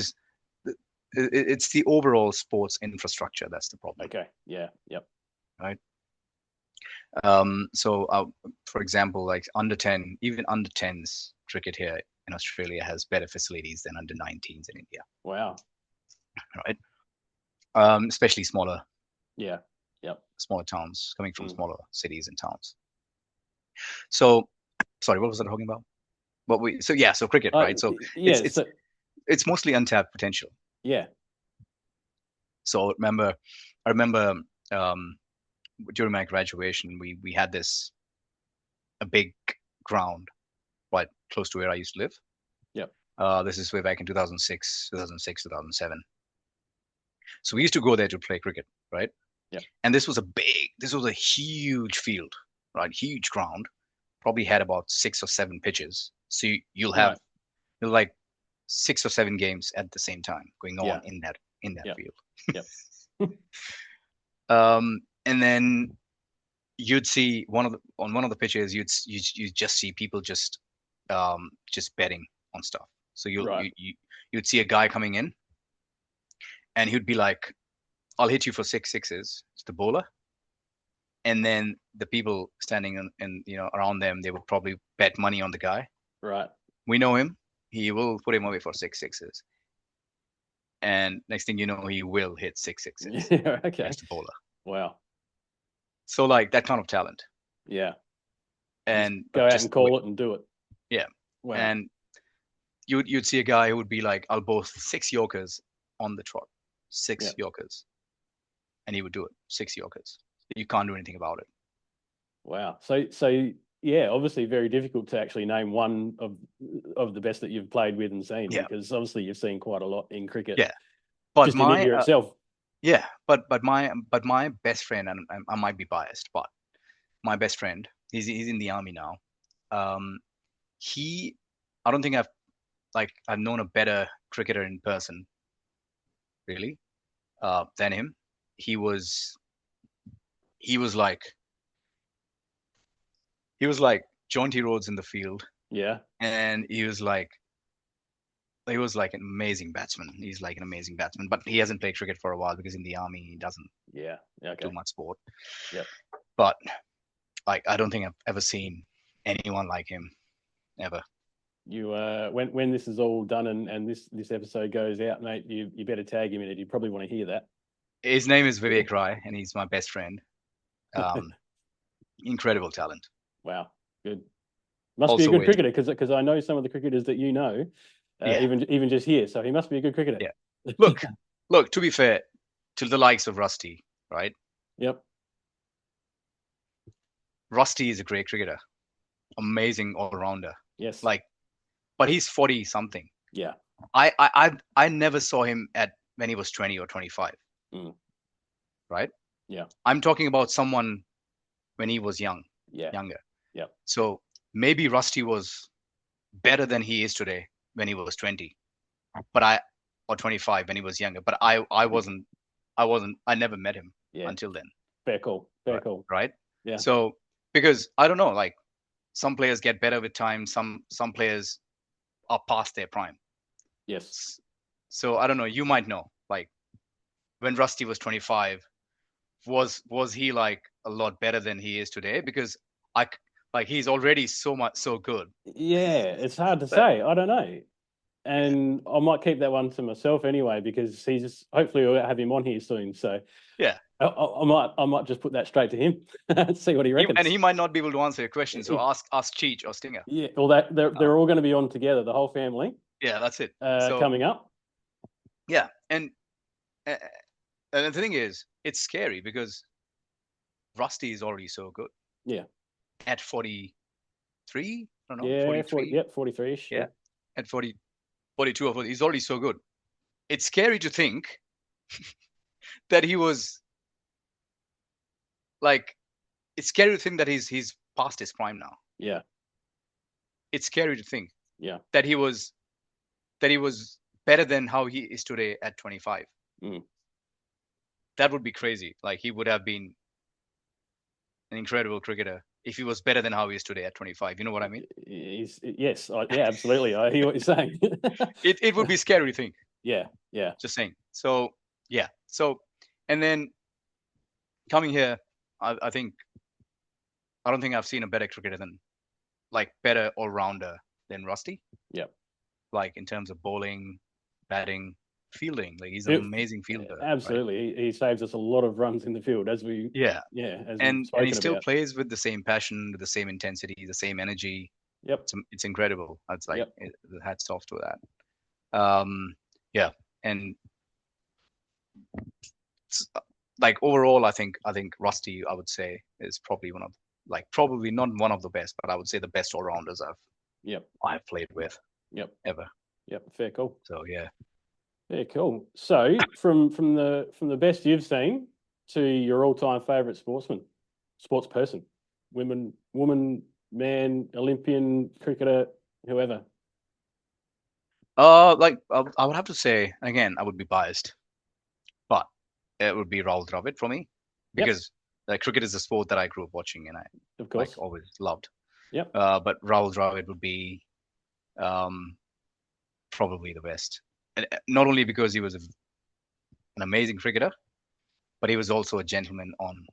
it's the overall sports infrastructure that's the problem. Okay. Yeah. Yep. Right. So, for example, like even under 10s cricket here in Australia has better facilities than under 19s in India. Wow. Right. Especially smaller. Yeah. Yep. Smaller towns coming from smaller cities and towns. So, sorry, what was I talking about? So cricket, right? So yeah, it's mostly untapped potential. Yeah. So I remember during my graduation, we had a big ground right close to where I used to live. Yep. This is way back in 2007. So we used to go there to play cricket, right? Yep. And this was a huge field, right? Huge ground, probably had about 6 or 7 pitches. So you'll have like 6 or 7 games at the same time going on in that field. Yep. And then you'd see on one of the pitches, you just see people just betting on stuff. So you'd see a guy coming in, and he'd be like, "I'll hit you for 6 sixes." It's the bowler, and then the people standing around them, they would probably bet money on the guy. Right. We know him. He will put him away for 6 sixes. And next thing you know, he will hit 6 sixes. Yeah, okay. That's the bowler. Wow. So like that kind of talent. Yeah. And go out and call it and do it. Yeah. Wow. And you'd see a guy who would be like, "I'll bowl 6 Yorkers on the trot, 6 Yorkers," and he would do it, 6 Yorkers. You can't do anything about it. Wow. So yeah, obviously very difficult to actually name one of the best that you've played with and seen, because obviously you've seen quite a lot in cricket. Yeah, but just in India itself. Yeah, but my best friend, and I might be biased, but my best friend, he's in the army now. I don't think I've known a better cricketer in person, really, than him. He was like John T. Rhodes in the field. Yeah. And he was like he was like an amazing batsman. He's like an amazing batsman, but he hasn't played cricket for a while because in the army he doesn't Yeah. Okay. do much sport. Yep. But like, I don't think I've ever seen anyone like him ever. You when this is all done and this episode goes out, mate, you better tag him in it. You probably want to hear that. His name is Vivek Rai, and he's my best friend. Incredible talent. Wow, good. Must Also be a good with- cricketer because I know some of the cricketers that you know, Yeah. even just here. So he must be a good cricketer. Yeah. Look. To be fair, to the likes of Rusty, right? Yep. Rusty is a great cricketer, amazing all rounder. Yes. Like, but he's 40 something. Yeah. I never saw him at when he was 20 or 25. Mm. Right? Yeah. I'm talking about someone when he was younger. Yeah. So maybe Rusty was better than he is today when he was 20, or 25 when he was younger. But I never met him until then. Fair call. Cool. Right? Yeah. So because I don't know, like some players get better with time, some players are past their prime. Yes. So I don't know, you might know, like when Rusty was 25, was he like a lot better than he is today? Because he's already so good. Yeah, it's hard to say. I don't know. And I might keep that one to myself anyway, because hopefully we'll have him on here soon. So yeah, I might just put that straight to him, see what he reckons. And he might not be able to answer your question, so ask Cheech or Stinger. Yeah, well, they're all going to be on together, the whole family. Yeah, that's it. Coming up. Yeah, and the thing is, it's scary because Rusty is already so good. Yeah. At 43, I don't know. Yeah, 43. 43-ish. Yeah. At 40, 42 or 40, he's already so good. It's scary to think that he was like. It's scary to think that he's past his prime now. Yeah. It's scary to think. Yeah. That he was better than how he is today at 25. Mm. That would be crazy. Like he would have been an incredible cricketer if he was better than how he is today at 25. You know what I mean? Yes, absolutely. I hear what you're saying. it would be scary to think. Yeah. Just saying. So yeah. So and then coming here, I don't think I've seen a better cricketer better all rounder than Rusty. Yeah. Like in terms of bowling, batting, fielding, like he's an amazing fielder. Absolutely, right? He saves us a lot of runs in the field as we. And he still plays with the same passion, with the same intensity, the same energy. Yep, it's incredible. It's like the hats off to that. And like overall, I think Rusty, I would say, is probably probably not one of the best, but I would say the best all rounders I've played with. Yep. Ever. Yep. Fair call. So yeah. Yeah, cool. So from the best you've seen to your all-time favorite sports person, woman, man, Olympian, cricketer, whoever. I would have to say, again, I would be biased, but it would be Rahul Dravid for me because cricket is a sport that I grew up watching and I of course always loved. Yep. But Rahul Dravid would be probably the best. And not only because he was an amazing cricketer, but he was also a gentleman on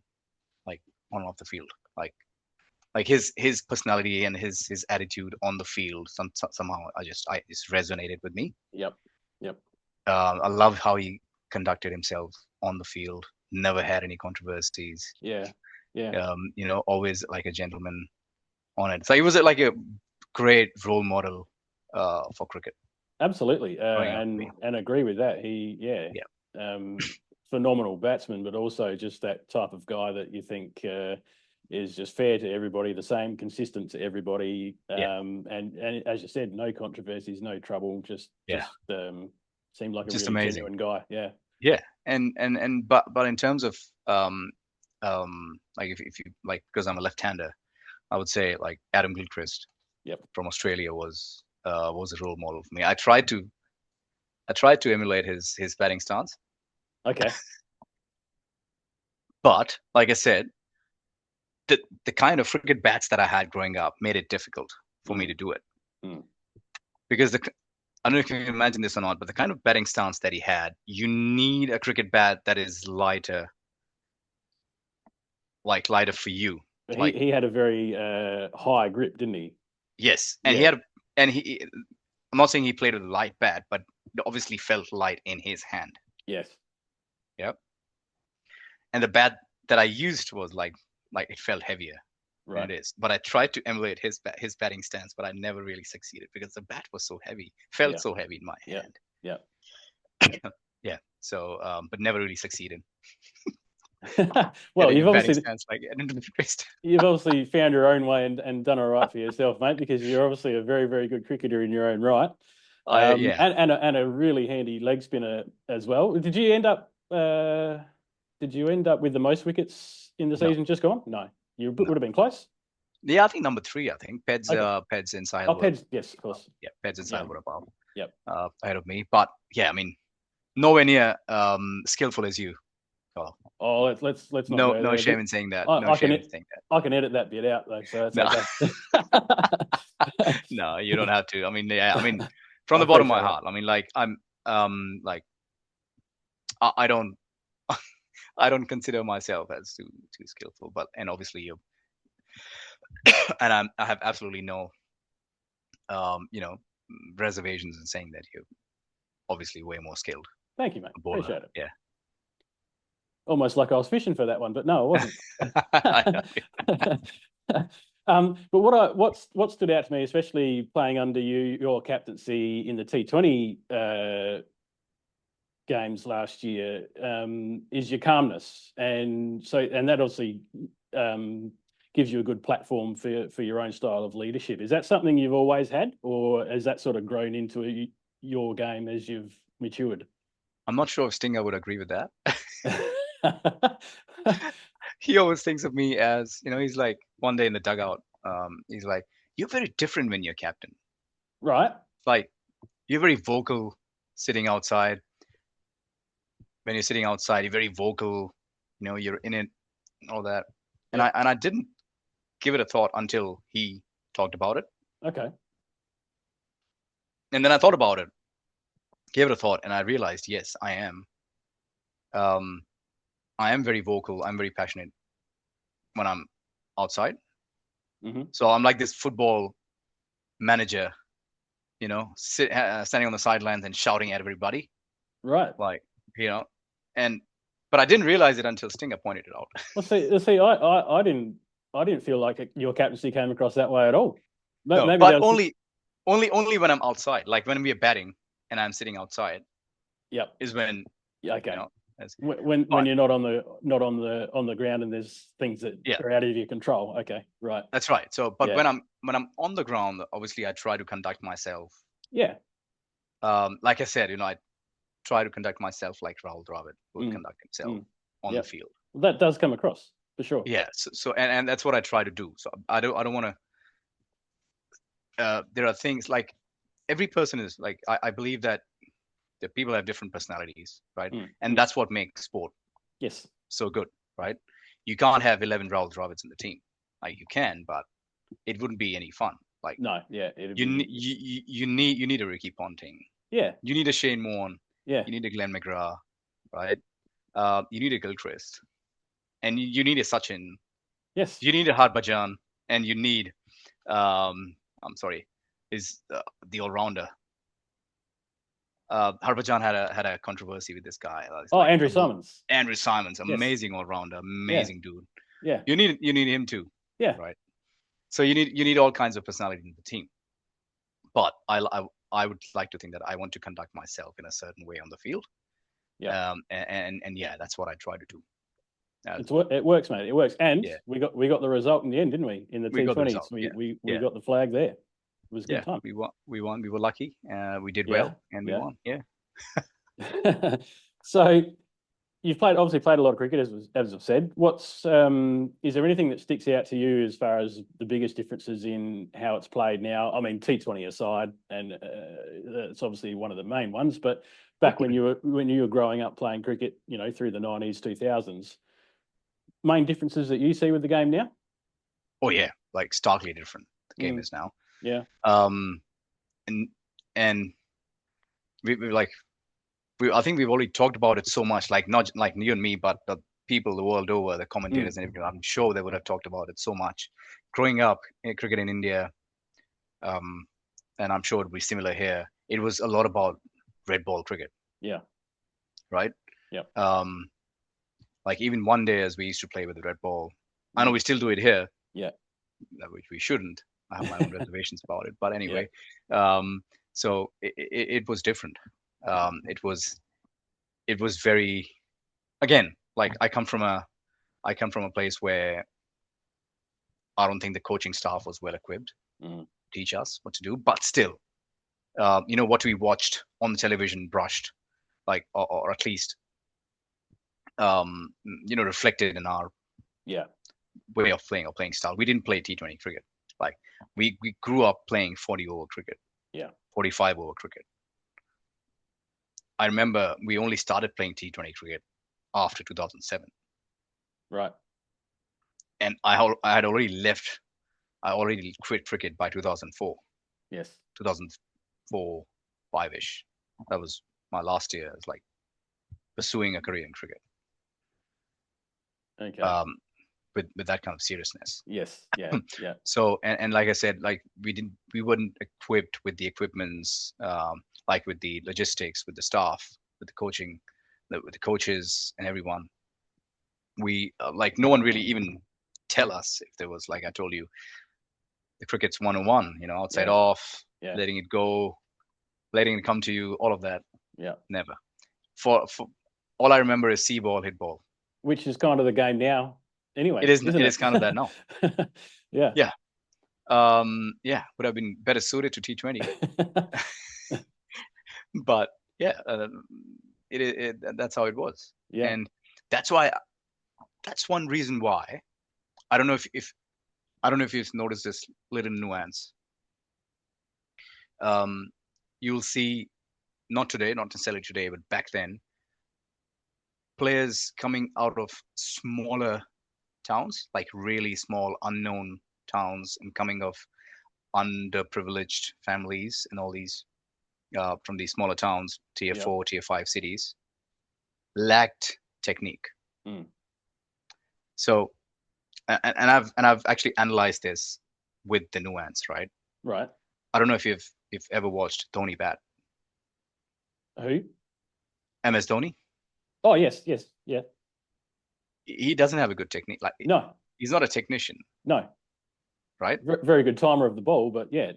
off the field. Like his personality and his attitude on the field somehow I just resonated with me. Yep. I love how he conducted himself on the field. Never had any controversies. Yeah. Always like a gentleman on it. So he was like a great role model for cricket. Absolutely, and agree with that. Phenomenal batsman, but also just that type of guy that you think is just fair to everybody, the same, consistent to everybody, and as you said, no controversies, no trouble, just seemed like a really amazing. Genuine guy. Yeah, but in terms of if you because I'm a left-hander, I would say like Adam Gilchrist, from Australia was a role model for me. I tried to emulate his batting stance. Okay. But like I said, the kind of cricket bats that I had growing up made it difficult for me to do it. Mm. Because I don't know if you can imagine this or not, but the kind of batting stance that he had, you need a cricket bat that is lighter, like lighter for you. But Like, he had a very high grip, didn't he? yes, and he Yeah. had, and he. I'm not saying he played with a light bat, but it obviously felt light in his hand. Yes. Yep. And the bat that I used was like it felt heavier than Right. it is. But I tried to emulate his batting stance, but I never really succeeded because the bat was so heavy, felt Yeah. so heavy in my Yeah. hand. Yeah. Yeah. So, but never really succeeded. Well, Getting a batting stance like into the wrist. you've obviously found your own way and done all right for yourself, mate, because you're obviously a very, very good cricketer in your own right. Yeah. And a really handy leg spinner as well. Did you end up with the most wickets in the No. season just gone? No. You No. would have been close. Yeah, I think number 3. I think Peds, Okay. Peds and Oh, Sahil were. Peds, yes, of course. Yeah, Peds and Sahil were above. Yep. Ahead of me. But yeah, I mean, nowhere near skillful as you. Oh, let's not No, go no there. shame in saying that. I, No I shame can in saying that. I can edit that bit out though, so it's No, okay. no, you don't have to. I mean, yeah, I mean, from I the bottom of my appreciate it. heart, I mean, like I'm, like I don't, I don't consider myself as too skillful, but and obviously you, and I have absolutely no, you know, reservations in saying that you're obviously way more skilled. Thank you, mate. A bowler, Appreciate it. yeah. Almost like I was fishing for that one, but no, I wasn't. I know. But what stood out to me, especially playing under your captaincy in the T20 games last year, is your calmness, and that obviously gives you a good platform for your own style of leadership. Is that something you've always had, or has that sort of grown into your game as you've matured? I'm not sure if Stinger would agree with that. He always thinks of me as, he's like one day in the dugout, he's like, "You're very different when you're captain. Right. Like, you're very vocal sitting outside. When you're sitting outside, you're very vocal. You're in it, and all that." And Yep. I didn't give it a thought until he talked about it. Okay. And then I thought about it, gave it a thought, and I realized, yes, I am. I am very vocal. I'm very passionate when I'm outside. Mm-hmm. So I'm like this football manager, standing on the sidelines and shouting at everybody, Right. like, but I didn't realize it until Stinger pointed it out. Well, see, I didn't feel like your captaincy came across that way at all. No, Maybe but that was only when I'm outside, like when we are batting and I'm sitting outside, Yep. is when, Yeah, okay. that's, When you're not on the ground and there's things that Yeah. are out of your control. Okay, right. that's right. So, but Yeah. when I'm on the ground, obviously I try to conduct myself. Yeah. Like I said, I try to conduct myself like Rahul Dravid would conduct himself on Yep. the field. Well, that does come across for sure. Yeah. So and that's what I try to do. So I don't want to. There are things like every person is like, I believe that the people have different personalities, right? And that's what makes sport Yes. so good, right? You can't have 11 Rahul Dravids in the team. Like, you can, but it wouldn't be any fun. Like, No. Yeah. you need a Ricky Ponting. Yeah. You need a Shane Warne. Yeah. You need a Glenn McGrath, right? You need a Gilchrist, and you need a Sachin. Yes. You need a Harbhajan, and you need, is the all-rounder. Harbhajan had a controversy with this guy. Andrew Simons. Andrew Simons, amazing all-rounder, amazing dude. Yeah. You need him too. Yeah. Right. So you need all kinds of personality in the team. But I would like to think that I want to conduct myself in a certain way on the field. Yeah. And yeah, that's what I try to do. It works, mate. It works, and Yeah. we got the result in the end, didn't we? In the T20s, we got the flag there. It was a good time. We won. We were lucky. We did well, and we won. Yeah. So you've obviously played a lot of cricket, as I've said. Is there anything that sticks out to you as far as the biggest differences in how it's played now? I mean, T20 aside, and it's obviously one of the main ones. But back when you were growing up playing cricket, through the 90s, 2000s, main differences that you see with the game now? Oh yeah, like starkly different. The game is now. Yeah. And I think we've already talked about it so much, like not like you and me, but the people the world over, the commentators and everything. I'm sure they would have talked about it so much. Growing up in cricket in India, um, and I'm sure it'd be similar here. It was a lot about red ball cricket, Yeah. right? Yeah. Like even one day as we used to play with the red ball. I know we still do it here, Yeah. which we shouldn't. I have my own reservations about it, but Yeah. anyway, so it was different. It was very, again, like I come from a place where I don't think the coaching staff was well equipped Mm. to teach us what to do, but still, what we watched on the television brushed, like, or at least, reflected in our Yeah. way of playing or playing style. We didn't play T20 cricket. Like we grew up playing 40 over cricket, Yeah. 45 over cricket. I remember we only started playing T20 cricket after 2007, Right. and I had already left. I already quit cricket by 2004, Yes. 2004, 5-ish. That was my last year. It's like pursuing a career in cricket. Okay. With that kind of seriousness. Yes. Yeah. Yeah. So and like I said, like we weren't equipped with the equipments, like with the logistics, with the staff, with the coaching, with the coaches and everyone. We like no one really even tell us if there was, like I told you, the cricket's 101, outside Yeah. off, Yeah. letting it go, letting it come to you, all of that. Yeah. Never. For all I remember is see ball, hit ball. Which is kind of the game now, anyway. It Isn't is kind of that now. Yeah. Yeah. Yeah, would have been better suited to T20. But yeah, that's how it was. Yeah. And that's why that's one reason why I don't know if I don't know if you've noticed this little nuance. You'll see, not today, not necessarily today, but back then, players coming out of smaller towns, like really small unknown towns, and coming of underprivileged families and all these, from these smaller towns, tier Yeah. 4, tier 5 cities, lacked technique. Mm. So, and I've actually analyzed this with the nuance, right? Right. I don't know if you've ever watched Dhoni bat. Who? MS Dhoni. Oh, yes. Yes. Yeah. He doesn't have a good technique. Like No. he's not a technician, No. right? Very good timer of the ball, but yeah.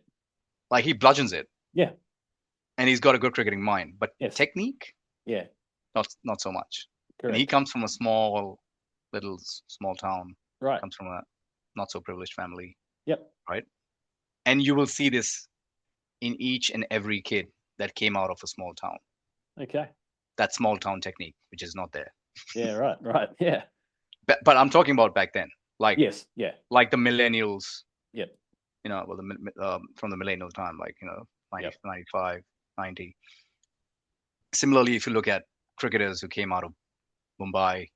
Like he bludgeons it. Yeah. And he's got a good cricketing mind, but Yes. technique, Yeah. not so much. Correct. And he comes from a small town. Right. Comes from a not so privileged family. Yep. Right. And you will see this in each and every kid that came out of a small town. Okay. That small town technique, which is not there. Yeah. Right. Right. Yeah. But I'm talking about back then, like Yes. Yeah. like the millennials. Yep. From the millennial time, like 90, Yep. 95, 90. Similarly, if you look at cricketers who came out of Mumbai,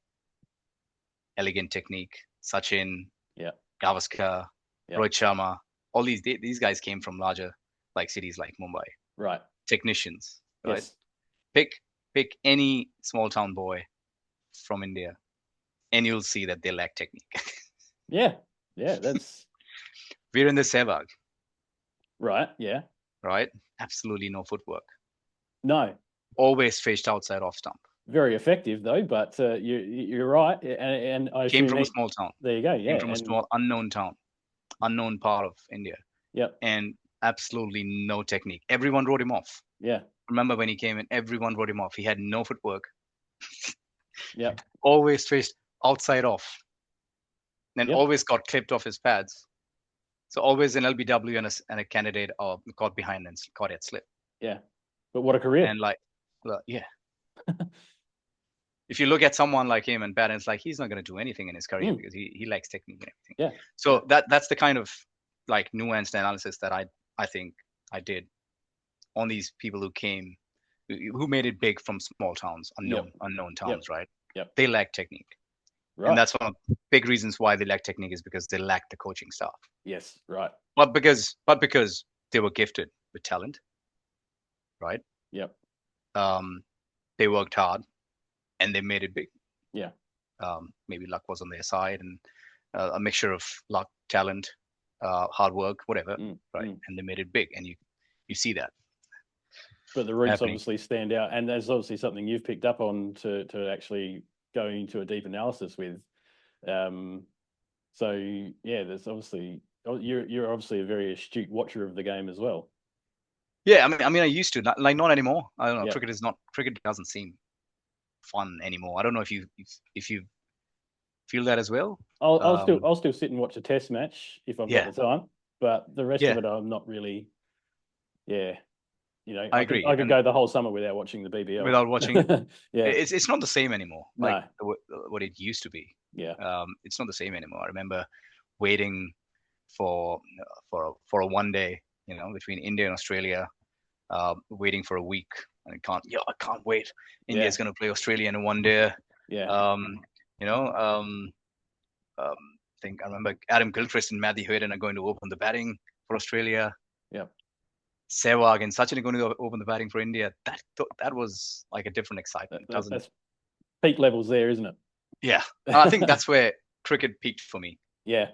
elegant technique, Sachin, Yeah. Gavaskar, Yep. Rohit Sharma, all these guys came from larger like cities like Mumbai. Right. Technicians, right? Yes. Pick any small town boy from India, and you'll see that they lack technique. Yeah. Yeah. That's Virender Sehwag, right. Yeah. right? Absolutely no footwork. No. Always fished outside off stump. Very effective though, but you're right, and I Came assume from a small town. There you go. Yeah. Came from a small unknown town, unknown part of India. Yep. And absolutely no technique. Everyone wrote him off. Yeah. Remember when he came in, everyone wrote him off. He had no footwork. Yep. Always fished outside off. And Yep. always got clipped off his pads. So always an LBW and a candidate caught behind and caught at slip. Yeah. But what a career. And yeah. If you look at someone like him and bat, it's like he's not going to do anything in his career because he lacks technique and everything. Yeah. So that's the kind of like nuanced analysis that I think I did on these people who made it big from small towns, unknown towns, right? Yep. They lack technique. Right. And that's one of the big reasons why they lack technique is because they lack the coaching staff. Yes. Right. But because they were gifted with talent, right? Yep. They worked hard and they made it big. Yeah. Maybe luck was on their side, and a mixture of luck, talent, hard work, whatever, right? And they made it big, and you see that. But the roots happening. obviously stand out, and there's obviously something you've picked up on to actually go into a deep analysis with. So yeah, there's obviously you're obviously a very astute watcher of the game as well. Yeah, I mean, I used to, not anymore. I don't know. Yeah. Cricket doesn't seem fun anymore. I don't know if you feel that as well. I'll still sit and watch a test match if I've got Yeah, the time, but the rest of yeah, it I'm not really. Yeah, I I could agree. And go the whole summer without watching the BBL. without watching it, Yeah. it's not the same anymore. Like No. what it used to be. Yeah. It's not the same anymore. I remember waiting for a one day, between India and Australia, waiting for a week. And I can't wait. India's going to play Australia in a one day. Yeah. You know, I think I remember Adam Gilchrist and Matthew Hayden are going to open the batting for Australia. Yeah. Sehwag and Sachin are going to open the batting for India. That was like a different excitement. That's peak levels there, isn't it? Yeah, I think that's where cricket peaked for me. Yeah.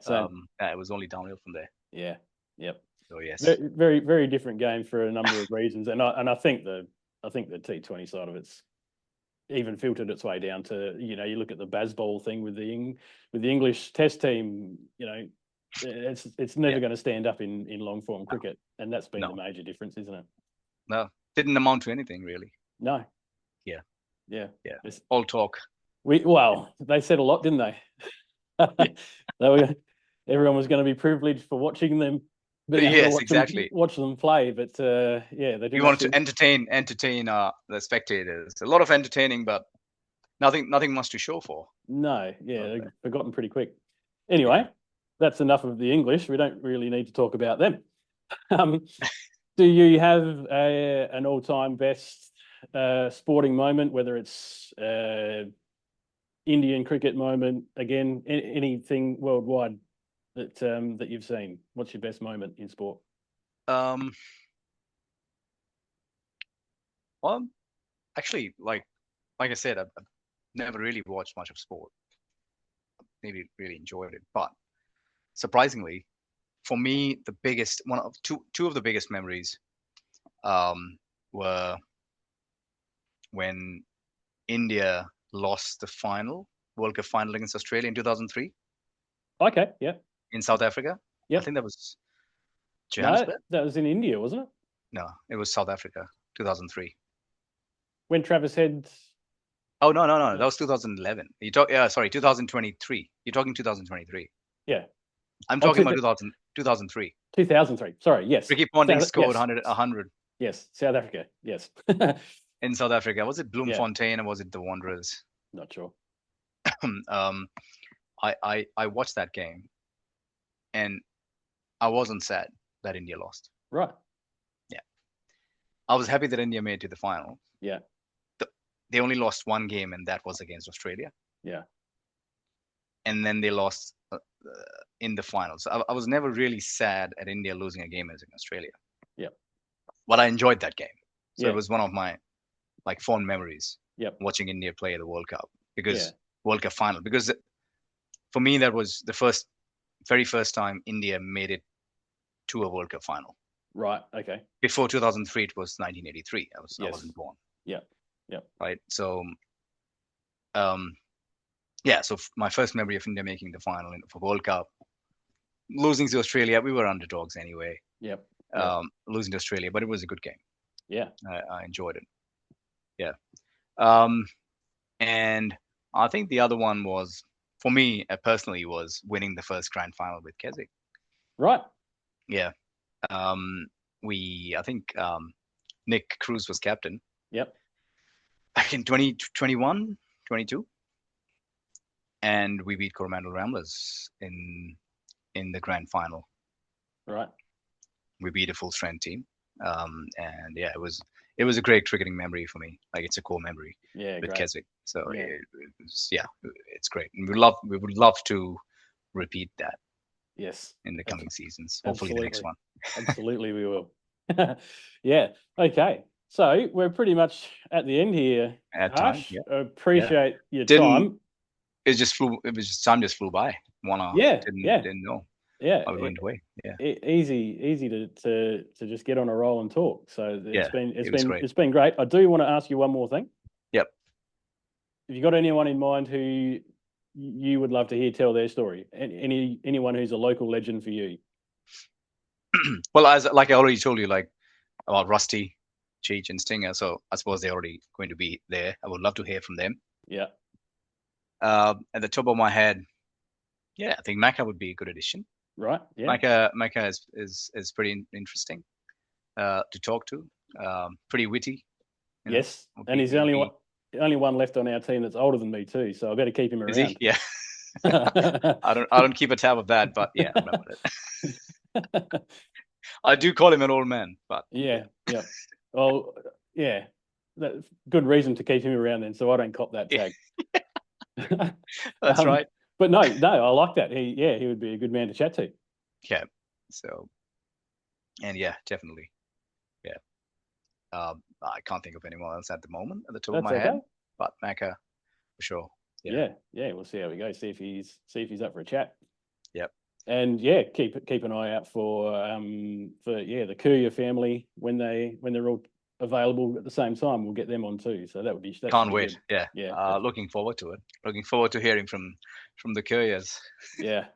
It was only downhill from there. Yeah. Yep. So yes, very very different game for a number of reasons, and I think the T20 side of it's even filtered its way down to you look at the Bazball thing with the English Test team. It's never going to stand up in long form cricket, and that's been the major difference, isn't it? No, didn't amount to anything really. No. Yeah. It's all talk. They said a lot, didn't they? Everyone was going to be privileged for watching them. Yes, exactly. Watch them play, but they didn't. We wanted to entertain the spectators. A lot of entertaining, but nothing much to show for. No, they've forgotten pretty quick. Anyway, that's enough of the English. We don't really need to talk about them. Do you have an all-time best sporting moment, whether it's Indian cricket moment, again, anything worldwide that you've seen? What's your best moment in sport? Well, actually, like I said, I've never really watched much of sport. Maybe really enjoyed it, but surprisingly, for me, the biggest two of the biggest memories were when India lost the World Cup final against Australia in 2003. Okay, yeah. In South Africa. Yeah. I think that was Johannesburg. No, that was in India, wasn't it? No, it was South Africa, 2003. When Travis Head. Oh no, that was 2011. 2023. You're talking 2023. Yeah. I'm talking about 2003. 2003. Sorry, yes. Ricky Ponting scored 100. Yes, South Africa. Yes. In South Africa, was it Bloemfontein or was it the Wanderers? Not sure. I watched that game, and I wasn't sad that India lost. Right. Yeah. I was happy that India made it to the final. Yeah. They only lost one game, and that was against Australia. Yeah. And then they lost in the finals. I was never really sad at India losing a game against Australia. Yeah. But I enjoyed that game. So it was one of my fond memories. Yep. Watching India play the World Cup World Cup final, because for me that was the very first time India made it to a World Cup final. Right. Okay. Before 2003, it was 1983. I wasn't born. Yeah. Right. So, so my first memory of India making the final for World Cup, losing to Australia, we were underdogs anyway. Yep. Losing to Australia, but it was a good game. Yeah. I enjoyed it. Yeah. And I think the other one was, for me personally, was winning the first grand final with Keswick. Right. Yeah. I think Nick Cruz was captain. Yep. Back in 2021, 22. And we beat Coromandel Ramblers in the grand final. Right. We beat a full strength team. And yeah, it was a great cricketing memory for me. Like, it's a core memory with Keswick. So it's great. And we would love to repeat that. Yes. In the coming seasons. Hopefully the next one. Absolutely we will. Yeah. Okay. So we're pretty much at the end here, At time, Harsh. yeah. Appreciate your Didn't- time. It was just time just flew by. 1 hour. Yeah, Didn't know. Yeah, I went away. Yeah. Easy to just get on a roll and talk. So it's been great. I do want to ask you one more thing. Yep. Have you got anyone in mind who you would love to hear tell their story? Anyone who's a local legend for you? Well, like I already told you, like about Rusty, Cheech, and Stinger. So I suppose they're already going to be there. I would love to hear from them. Yeah. At the top of my head, yeah, I think Macca would be a good addition. Right. Yeah. Macca is pretty interesting to talk to. Pretty witty. Yes, and he's the only one left on our team that's older than me too. So I better keep him around. Is he? Yeah. I don't keep a tab of that, but yeah, I remember it. I do call him an old man, but yeah. Well, yeah, that's good reason to keep him around then, so I don't cop that tag. That's right. But no, I like that. He would be a good man to chat to. Yeah. So, and yeah, definitely. Yeah. I can't think of anyone else at the moment at the top of my head, but Macca for sure. Yeah. We'll see how we go. See if he's up for a chat. Yep. And yeah, keep an eye out for the Courier family when they're all available at the same time. We'll get them on too. So that would be. Can't wait. Good. Yeah. Looking forward to it. Looking forward to hearing from the Couriers. Yeah.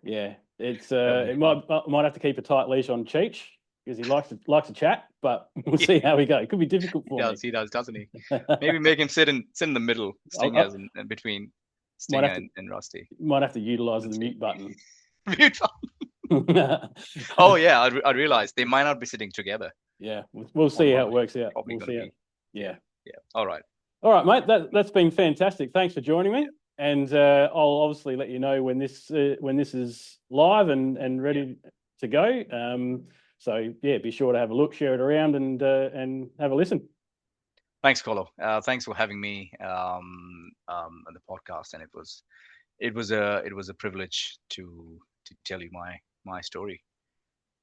It's it might have to keep a tight leash on Cheech because he likes to chat, but we'll see how we go. It could be difficult for him. He does, doesn't he? Maybe make him sit in the middle, Stingers in between Stinger and Rusty. Might have to utilize the mute button. Mute button. Oh yeah, I realized they might not be sitting together. Yeah, we'll see how it works out. Probably we'll see how. Yeah. All right, mate. That's been fantastic. Thanks for joining me. And I'll obviously let you know when this is live and ready to go. So yeah, be sure to have a look, share it around, and have a listen. Thanks, Colo. Thanks for having me on the podcast, and it was a privilege to tell you my story.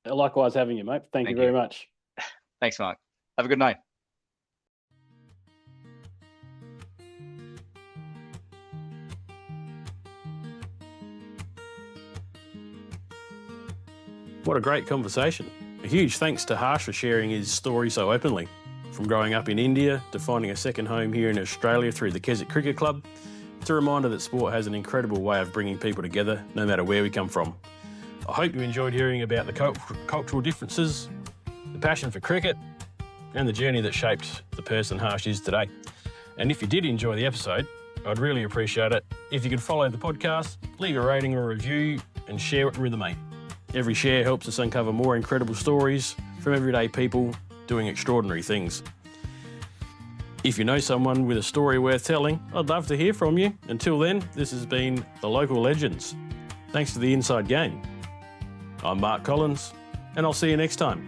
Likewise, having you, mate. Thank you very much. Thanks, Mark. Have a good night. What a great conversation. A huge thanks to Harsh for sharing his story so openly. From growing up in India to finding a second home here in Australia through the Keswick Cricket Club, it's a reminder that sport has an incredible way of bringing people together, no matter where we come from. I hope you enjoyed hearing about the cultural differences, the passion for cricket, and the journey that shaped the person Harsh is today. And if you did enjoy the episode, I'd really appreciate it if you could follow the podcast, leave a rating or review, and share it with a mate. Every share helps us uncover more incredible stories from everyday people doing extraordinary things. If you know someone with a story worth telling, I'd love to hear from you. Until then, this has been The Local Legends. Thanks to the Inside Game. I'm Mark Collins, and I'll see you next time.